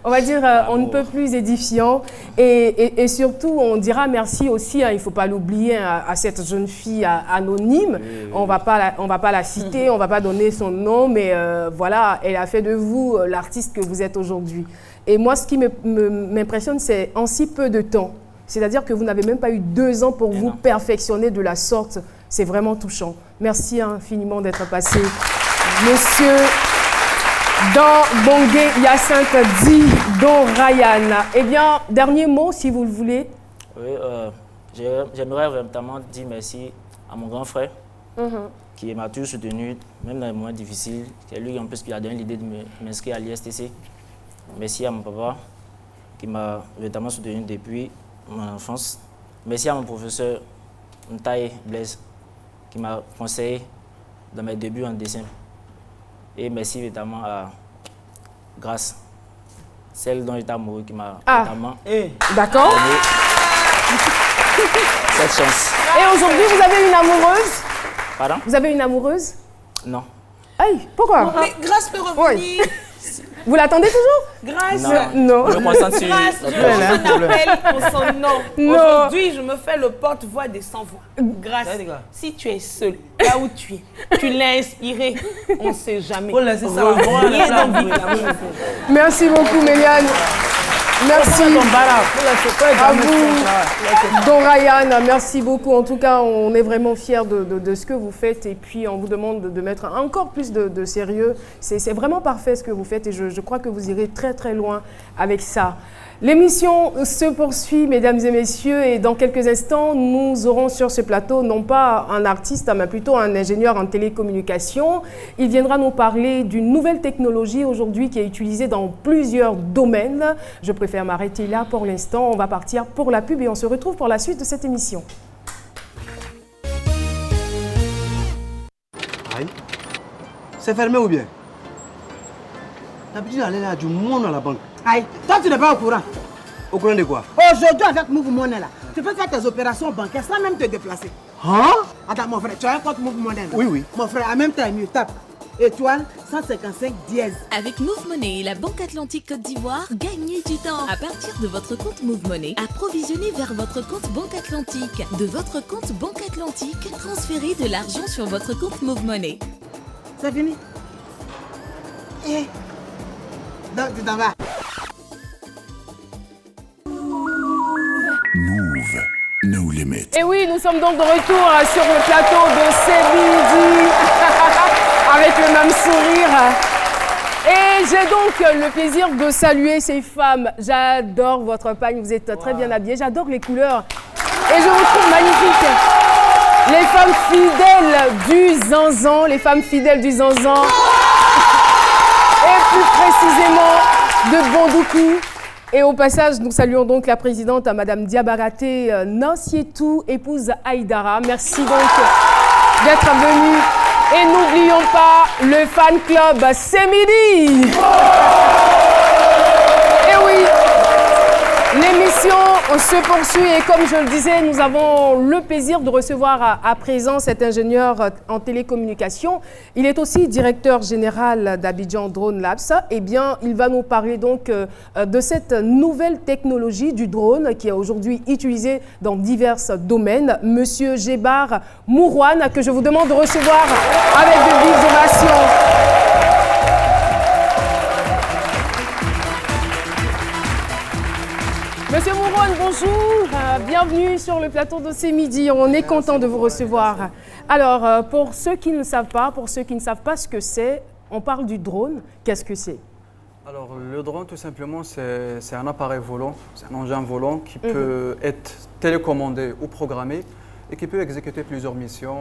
Speaker 1: on va dire, on ne peut plus édifiant. Et surtout, on dira merci aussi, il ne faut pas l'oublier, à cette jeune fille anonyme. On va pas la citer, on ne va pas donner son nom, mais voilà, elle a fait de vous l'artiste que vous êtes aujourd'hui. Et moi, ce qui m'impressionne, c'est en si peu de temps. C'est-à-dire que vous n'avez même pas eu 2 ans pour vous perfectionner de la sorte. C'est vraiment touchant. Merci infiniment d'être passé. Monsieur Don Bongué Hyacinthe dit Don Ryan. Eh bien, dernier mot, si vous le voulez.
Speaker 10: Oui, j'aimerais vraiment dire merci à mon grand frère qui m'a toujours soutenu, même dans les moments difficiles. C'est lui en plus qui a donné l'idée de m'inscrire à l'ISTC. Merci à mon papa qui m'a véritablement soutenu depuis mon enfance. Merci à mon professeur Ntaye Blaise qui m'a conseillé dans mes débuts en dessin. Et merci évidemment à Grâce, celle dont j'étais amoureux qui m'a notamment
Speaker 1: d'accord.
Speaker 10: donné cette chance.
Speaker 1: Et aujourd'hui, vous avez une amoureuse?
Speaker 10: Pardon?
Speaker 1: Vous avez une amoureuse?
Speaker 10: Non.
Speaker 1: Aïe, pourquoi?
Speaker 2: Mais Grâce peut revenir.
Speaker 1: Vous l'attendez toujours?
Speaker 2: Grâce.
Speaker 1: Non.
Speaker 10: Je me concentre sur
Speaker 2: Grâce, je m'appelle pour son nom. Aujourd'hui, je me fais le porte-voix des sans-voix. Grâce, si tu es seul, là où tu es, tu l'as inspiré, on ne sait jamais.
Speaker 1: Merci beaucoup, Méliane. Merci à vous, Don Ryan. Merci beaucoup. En tout cas, on est vraiment fiers de ce que vous faites et puis on vous demande de mettre encore plus de sérieux. C'est vraiment parfait ce que vous faites et je crois que vous irez très très loin avec ça. L'émission se poursuit, mesdames et messieurs, et dans quelques instants, nous aurons sur ce plateau non pas un artiste, mais plutôt un ingénieur en télécommunications. Il viendra nous parler d'une nouvelle technologie aujourd'hui qui est utilisée dans plusieurs domaines. Je préfère m'arrêter là pour l'instant. On va partir pour la pub et on se retrouve pour la suite de cette émission.
Speaker 11: Aïe, c'est fermé ou bien? D'habitude, il y a du monde à la banque.
Speaker 12: Aïe, toi tu n'es pas au courant.
Speaker 11: Au courant de quoi?
Speaker 12: Aujourd'hui avec Move Money là, tu peux faire tes opérations bancaires sans même te déplacer.
Speaker 11: Hein?
Speaker 12: Attends mon frère, tu as un compte Move Money là?
Speaker 11: Oui, oui.
Speaker 12: Mon frère, en même temps, mieux, tape. Étoile 155 dièse.
Speaker 13: Avec Move Money et la Banque Atlantique Côte d'Ivoire, gagnez du temps. À partir de votre compte Move Money, approvisionnez vers votre compte Banque Atlantique. De votre compte Banque Atlantique, transférez de l'argent sur votre compte Move Money.
Speaker 12: C'est fini? Eh. Donc tu t'en vas.
Speaker 14: Move, no limit.
Speaker 1: Et oui, nous sommes donc de retour sur le plateau de Semidi avec le même sourire. Et j'ai donc le plaisir de saluer ces femmes. J'adore votre pagne, vous êtes très bien habillées. J'adore les couleurs et je vous trouve magnifiques. Les femmes fidèles du Zanzan, les femmes fidèles du Zanzan. Et plus précisément de Bondoukou. Et au passage, nous saluons donc la présidente, Madame Diabaraté Nansietou, épouse Aïdara. Merci donc d'être venue. Et n'oublions pas le fan club Semidi. Et oui, l'émission se poursuit et comme je le disais, nous avons le plaisir de recevoir à présent cet ingénieur en télécommunications. Il est aussi directeur général d'Abidjan Drone Labs. Eh bien, il va nous parler donc de cette nouvelle technologie du drone qui est aujourd'hui utilisée dans divers domaines. Monsieur Gébar Mourouane, que je vous demande de recevoir avec de vives ovations. Monsieur Mourouane, bonjour, bienvenue sur le plateau de Semidi. On est content de vous recevoir. Alors, pour ceux qui ne savent pas, ce que c'est, on parle du drone. Qu'est-ce que c'est?
Speaker 15: Alors, le drone, tout simplement, c'est un appareil volant, c'est un engin volant qui peut être télécommandé ou programmé et qui peut exécuter plusieurs missions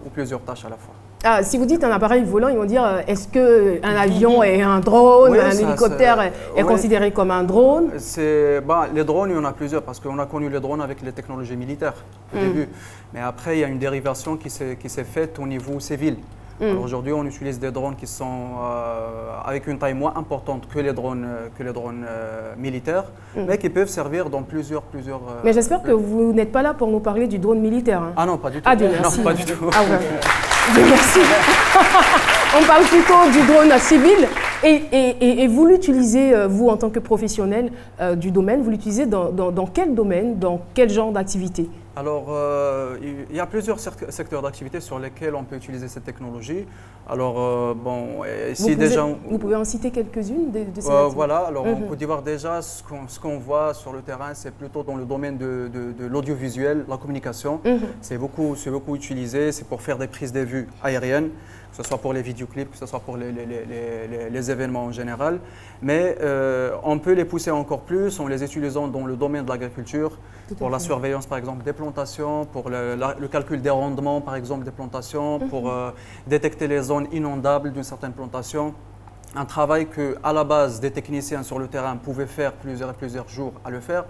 Speaker 15: ou plusieurs tâches à la fois.
Speaker 1: Ah, si vous dites un appareil volant, ils vont dire est-ce qu'un avion est un drone,
Speaker 15: oui,
Speaker 1: un hélicoptère est considéré comme un drone?
Speaker 15: Les drones, il y en a plusieurs parce qu'on a connu les drones avec les technologies militaires au début. Mais après, il y a une dérivation qui s'est faite au niveau civil. Aujourd'hui, on utilise des drones qui sont avec une taille moins importante que les drones militaires, mais qui peuvent servir dans plusieurs.
Speaker 1: Mais j'espère que vous n'êtes pas là pour nous parler du drone militaire. Hein.
Speaker 15: Ah non, pas du tout.
Speaker 1: Ah, Dieu merci.
Speaker 15: Non, pas du tout.
Speaker 1: Ah ouais. Dieu merci. On parle plutôt du drone civil. Et vous l'utilisez, vous, en tant que professionnel du domaine, vous l'utilisez dans quel domaine, dans quel genre d'activité?
Speaker 15: Alors, il y a plusieurs secteurs d'activité sur lesquels on peut utiliser cette technologie. Alors,
Speaker 1: vous pouvez en citer quelques-unes de ces activités?
Speaker 15: Voilà, alors en Côte d'Ivoire déjà, ce qu'on voit sur le terrain, c'est plutôt dans le domaine de l'audiovisuel, la communication. C'est beaucoup utilisé, c'est pour faire des prises de vue aériennes, que ce soit pour les vidéoclips, que ce soit pour les événements en général. Mais on peut les pousser encore plus en les utilisant dans le domaine de l'agriculture, pour la surveillance par exemple des plantations, pour le calcul des rendements par exemple des plantations, pour détecter les zones inondables d'une certaine plantation. Un travail que, à la base, des techniciens sur le terrain pouvaient faire plusieurs jours à le faire.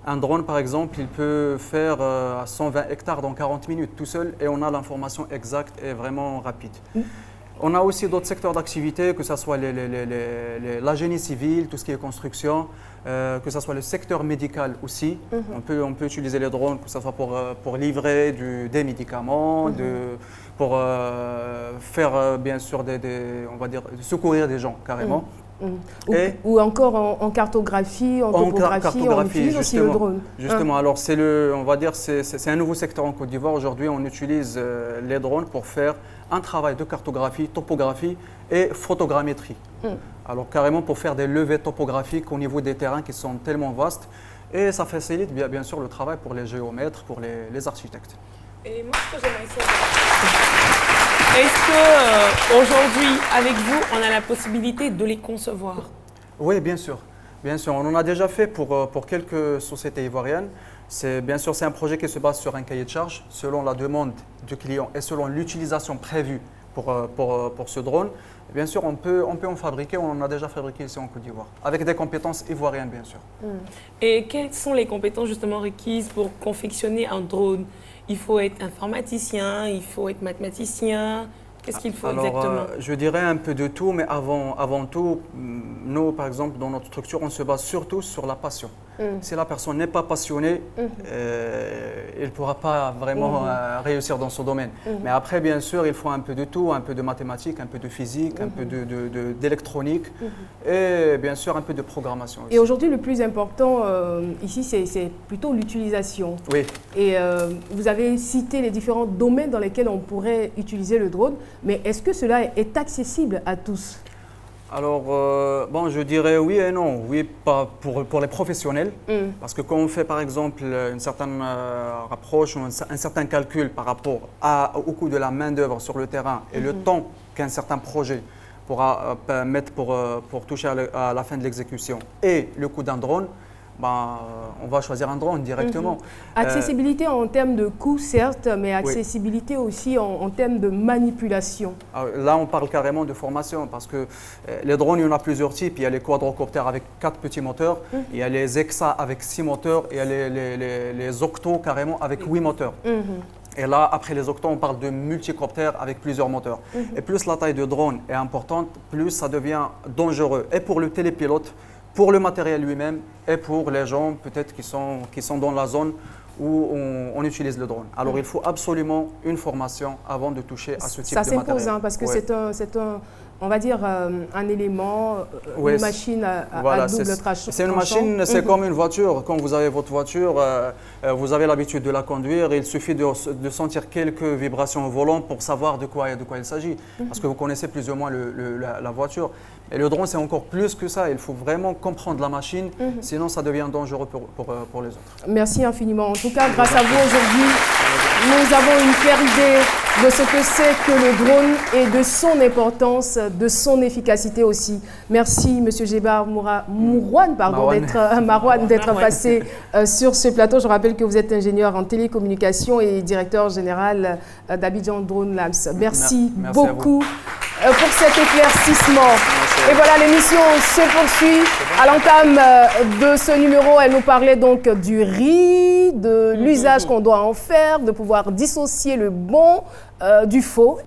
Speaker 15: Un drone, par exemple, il peut faire 120 hectares dans 40 minutes tout seul et on a l'information exacte et vraiment rapide. On a aussi d'autres secteurs d'activité, que ce soit la génie civile, tout ce qui est construction, que ce soit le secteur médical aussi. On peut utiliser les drones, que ce soit pour livrer des médicaments, pour faire bien sûr on va dire, secourir des gens carrément.
Speaker 1: Ou encore en cartographie, en topographie, on utilise aussi le drone.
Speaker 15: Justement, alors on va dire c'est un nouveau secteur en Côte d'Ivoire. Aujourd'hui, on utilise les drones pour faire un travail de cartographie, topographie et photogrammétrie. Alors carrément pour faire des levées topographiques au niveau des terrains qui sont tellement vastes et ça facilite bien sûr le travail pour les géomètres, pour les architectes.
Speaker 2: Et moi, ce que j'aimerais savoir, est-ce qu'aujourd'hui, avec vous, on a la possibilité de les concevoir?
Speaker 15: Oui, bien sûr. Bien sûr, on en a déjà fait pour quelques sociétés ivoiriennes. Bien sûr, c'est un projet qui se base sur un cahier de charges selon la demande du client et selon l'utilisation prévue pour ce drone. Bien sûr, on peut en fabriquer, on en a déjà fabriqué ici en Côte d'Ivoire, avec des compétences ivoiriennes, bien sûr.
Speaker 2: Et quelles sont les compétences justement requises pour confectionner un drone? Il faut être informaticien, il faut être mathématicien. Qu'est-ce qu'il faut exactement?
Speaker 15: Je dirais un peu de tout, mais avant tout, nous, par exemple, dans notre structure, on se base surtout sur la passion. Si la personne n'est pas passionnée, elle ne pourra pas vraiment réussir dans ce domaine. Mais après, bien sûr, il faut un peu de tout, un peu de mathématiques, un peu de physique, un peu d'électronique et bien sûr un peu de programmation aussi.
Speaker 1: Et aujourd'hui, le plus important ici, c'est plutôt l'utilisation.
Speaker 15: Oui.
Speaker 1: Et vous avez cité les différents domaines dans lesquels on pourrait utiliser le drone, mais est-ce que cela est accessible à tous?
Speaker 15: Alors, bon, je dirais oui et non. Oui, pas pour les professionnels, parce que quand on fait par exemple une certaine rapproche ou un certain calcul par rapport au coût de la main-d'œuvre sur le terrain et le temps qu'un certain projet pourra mettre pour toucher à la fin de l'exécution et le coût d'un drone, on va choisir un drone directement.
Speaker 1: Accessibilité en termes de coût, certes, mais accessibilité aussi en termes de manipulation.
Speaker 15: Là, on parle carrément de formation parce que les drones, il y en a plusieurs types. Il y a les quadrocoptères avec 4 petits moteurs, il y a les EXA avec 6 moteurs, et il y a les octos carrément avec 8 moteurs. Et là, après les octos, on parle de multicoptères avec plusieurs moteurs. Et plus la taille de drone est importante, plus ça devient dangereux. Et pour le télépilote, pour le matériel lui-même et pour les gens peut-être qui sont dans la zone où on utilise le drone. Alors il faut absolument une formation avant de toucher à ce type de matériel.
Speaker 1: Ça s'impose parce que c'est on va dire un élément, une machine à double tranchant.
Speaker 15: C'est une machine, c'est comme une voiture. Quand vous avez votre voiture, vous avez l'habitude de la conduire. Il suffit de sentir quelques vibrations au volant pour savoir de quoi il s'agit. Parce que vous connaissez plus ou moins la voiture. Et le drone, c'est encore plus que ça. Il faut vraiment comprendre la machine, sinon ça devient dangereux pour les autres.
Speaker 1: Merci infiniment. En tout cas, grâce à vous aujourd'hui, nous avons une claire idée de ce que c'est que le drone et de son importance, de son efficacité aussi. Merci, M. Djebar Marouane, d'être passé sur ce plateau. Je rappelle que vous êtes ingénieur en télécommunication et directeur général d'Abidjan Drone Labs. Merci beaucoup pour cet éclaircissement. Et voilà, l'émission se poursuit. À l'entame de ce numéro, elle nous parlait donc du riz, de l'usage qu'on doit en faire, de pouvoir dissocier le bon du faux.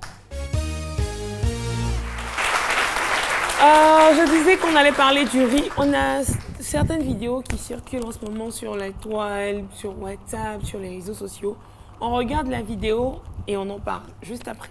Speaker 2: Je disais qu'on allait parler du riz. On a certaines vidéos qui circulent en ce moment sur la toile, sur WhatsApp, sur les réseaux sociaux. On regarde la vidéo et on en parle juste après.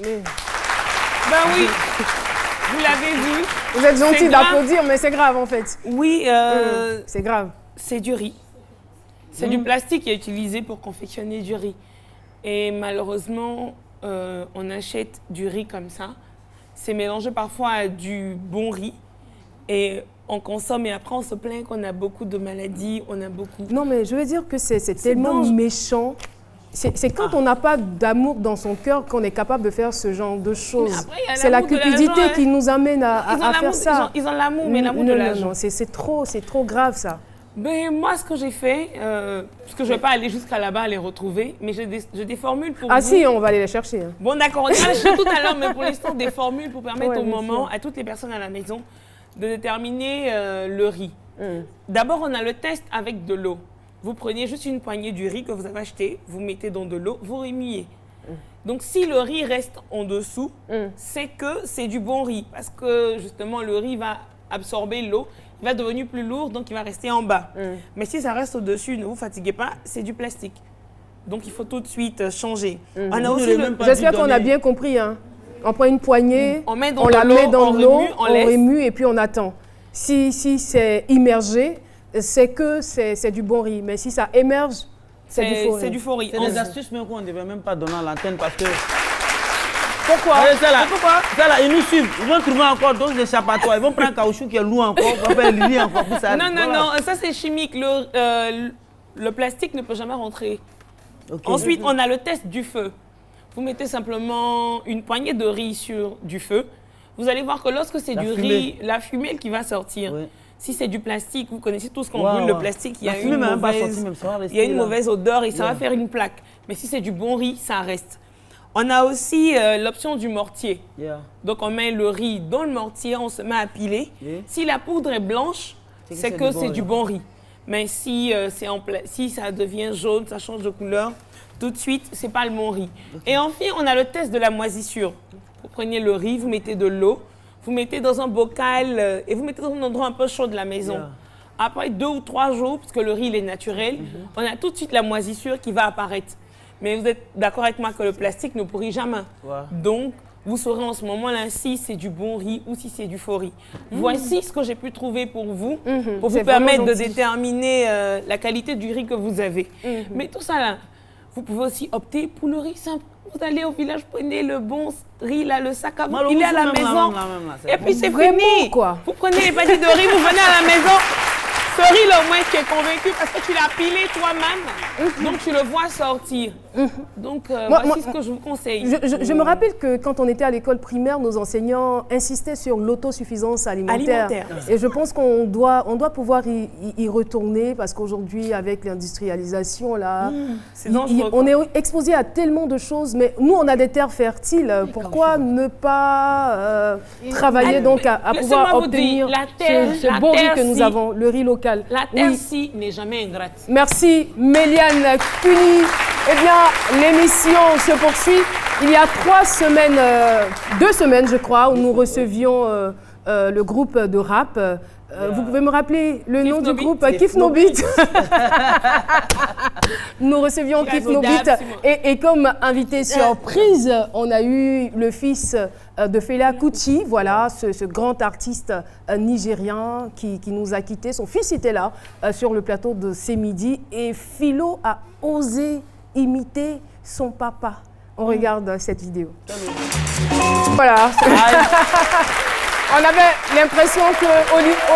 Speaker 2: Ben oui, vous l'avez vu.
Speaker 1: Vous êtes gentil d'applaudir, mais c'est grave en fait.
Speaker 2: Oui,
Speaker 1: c'est grave.
Speaker 2: C'est du riz. C'est du plastique qui est utilisé pour confectionner du riz. Et malheureusement, on achète du riz comme ça. C'est mélangé parfois à du bon riz. Et on consomme et après on se plaint qu'on a beaucoup de maladies, on a beaucoup...
Speaker 1: Non mais je veux dire que c'est tellement méchant. C'est quand on n'a pas d'amour dans son cœur qu'on est capable de faire ce genre de choses. C'est la cupidité qui nous amène à faire ça.
Speaker 2: Ils ont l'amour, mais l'amour de l'argent.
Speaker 1: Non, c'est trop grave ça.
Speaker 2: Ben, moi, ce que j'ai fait, parce que je ne vais pas aller jusqu'à là-bas les retrouver, mais j'ai des formules pour vous.
Speaker 1: Ah si, on va aller les chercher. Hein.
Speaker 2: Bon, d'accord, on ira les chercher tout à l'heure, mais pour l'instant, des formules pour permettre au moment à toutes les personnes à la maison de déterminer le riz. D'abord, on a le test avec de l'eau. Vous prenez juste une poignée du riz que vous avez acheté, vous mettez dans de l'eau, vous remuez. Donc, si le riz reste en dessous, c'est que c'est du bon riz. Parce que, justement, le riz va absorber l'eau, il va devenir plus lourd, donc il va rester en bas. Mais si ça reste au-dessus, ne vous fatiguez pas, c'est du plastique. Donc, il faut tout de suite changer. On a aussi
Speaker 1: J'espère qu'on a bien compris. Hein. On prend une poignée,
Speaker 2: on
Speaker 1: la met dans l'eau, on
Speaker 2: laisse.
Speaker 1: remue et puis on attend. Si c'est immergé, c'est que c'est du bon riz. Mais si ça émerge, c'est du faux riz.
Speaker 2: C'est du faux riz.
Speaker 3: C'est des astuces même qu'on ne devait même pas donner à l'antenne parce que...
Speaker 2: Pourquoi?
Speaker 3: Ça là, ils nous suivent. Ils vont trouver encore d'autres échappatoires. Ils vont prendre un caoutchouc qui est lourd encore. Ils vont faire le lit encore. Puis ça,
Speaker 2: Non, ça c'est chimique. Le plastique ne peut jamais rentrer. Ensuite, on a le test du feu. Vous mettez simplement une poignée de riz sur du feu. Vous allez voir que lorsque c'est du riz, la fumée qui va sortir. Si c'est du plastique, vous connaissez tous qu'on brûle le plastique, il y a une mauvaise odeur et ça va faire une plaque. Mais si c'est du bon riz, ça reste. On a aussi l'option du mortier. Donc on met le riz dans le mortier, on se met à piler. Si la poudre est blanche, c'est que c'est du bon riz. Mais si, si ça devient jaune, ça change de couleur, tout de suite, c'est pas le bon riz. Et enfin, on a le test de la moisissure. Vous prenez le riz, vous mettez de l'eau, vous mettez dans un bocal et vous mettez dans un endroit un peu chaud de la maison. Après 2 ou 3 jours, parce que le riz il est naturel, on a tout de suite la moisissure qui va apparaître. Mais vous êtes d'accord avec moi que le plastique ne pourrit jamais. Donc, vous saurez en ce moment-là si c'est du bon riz ou si c'est du faux riz. Voici ce que j'ai pu trouver pour vous permettre de déterminer la qualité du riz que vous avez. Mais tout ça là, vous pouvez aussi opter pour le riz simple. Vous allez au village, prenez le bon riz, là, le sac à vous pilez à la maison. Et puis c'est fini. Vous prenez les pâtés de riz, vous venez à la maison. Ce riz, là, au moins, tu es convaincu parce que tu l'as pilé toi-même. Donc, tu le vois sortir. Donc, voici ce que je vous conseille.
Speaker 1: Je me rappelle que quand on était à l'école primaire, nos enseignants insistaient sur l'autosuffisance alimentaire. Et je pense qu'on doit pouvoir y retourner parce qu'aujourd'hui, avec l'industrialisation, là, on est exposé à tellement de choses. Mais nous, on a des terres fertiles. Pourquoi ne pas travailler donc à pouvoir obtenir ce beau riz que nous avons, le riz local?
Speaker 2: La terre-ci n'est jamais ingrate.
Speaker 1: Merci, Méliane Cuny. Eh bien, l'émission se poursuit. Il y a 3 semaines, 2 semaines, je crois, où nous recevions le groupe de rap. Vous pouvez me rappeler le nom du groupe? Kif No Beat. Nous recevions Kif No Beat. Et comme invité surprise, on a eu le fils de Fela Kuti, voilà, ce grand artiste nigérien qui nous a quittés. Son fils était là sur le plateau de C'est Midi et Philo a osé imiter son papa. On regarde cette vidéo. Voilà. On avait l'impression que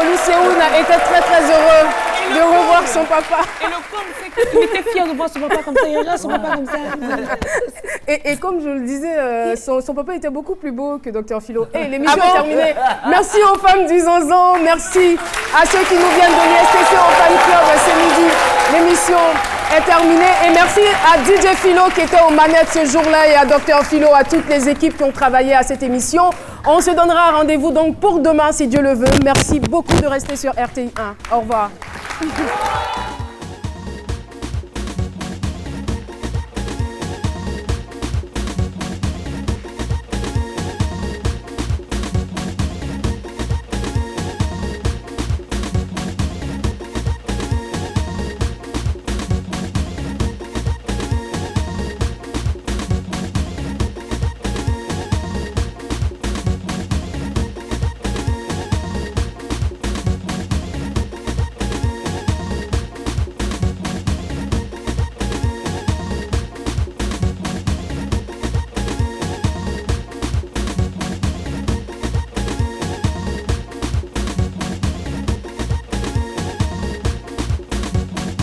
Speaker 1: Olusegun était très heureux de revoir son papa.
Speaker 2: Et le com, c'est qu'il était fier de voir son papa comme ça. Il regarde son papa comme ça.
Speaker 1: Et comme je le disais, son papa était beaucoup plus beau que Dr Philo. Et l'émission est terminée. Merci aux femmes du Zonzon. Merci à ceux qui nous viennent de l'ISTC en fan club ce midi. L'émission est terminée. Et merci à DJ Philo qui était aux manettes ce jour-là et à Dr Philo, à toutes les équipes qui ont travaillé à cette émission. On se donnera rendez-vous donc pour demain si Dieu le veut. Merci beaucoup de rester sur RTI 1. Au revoir.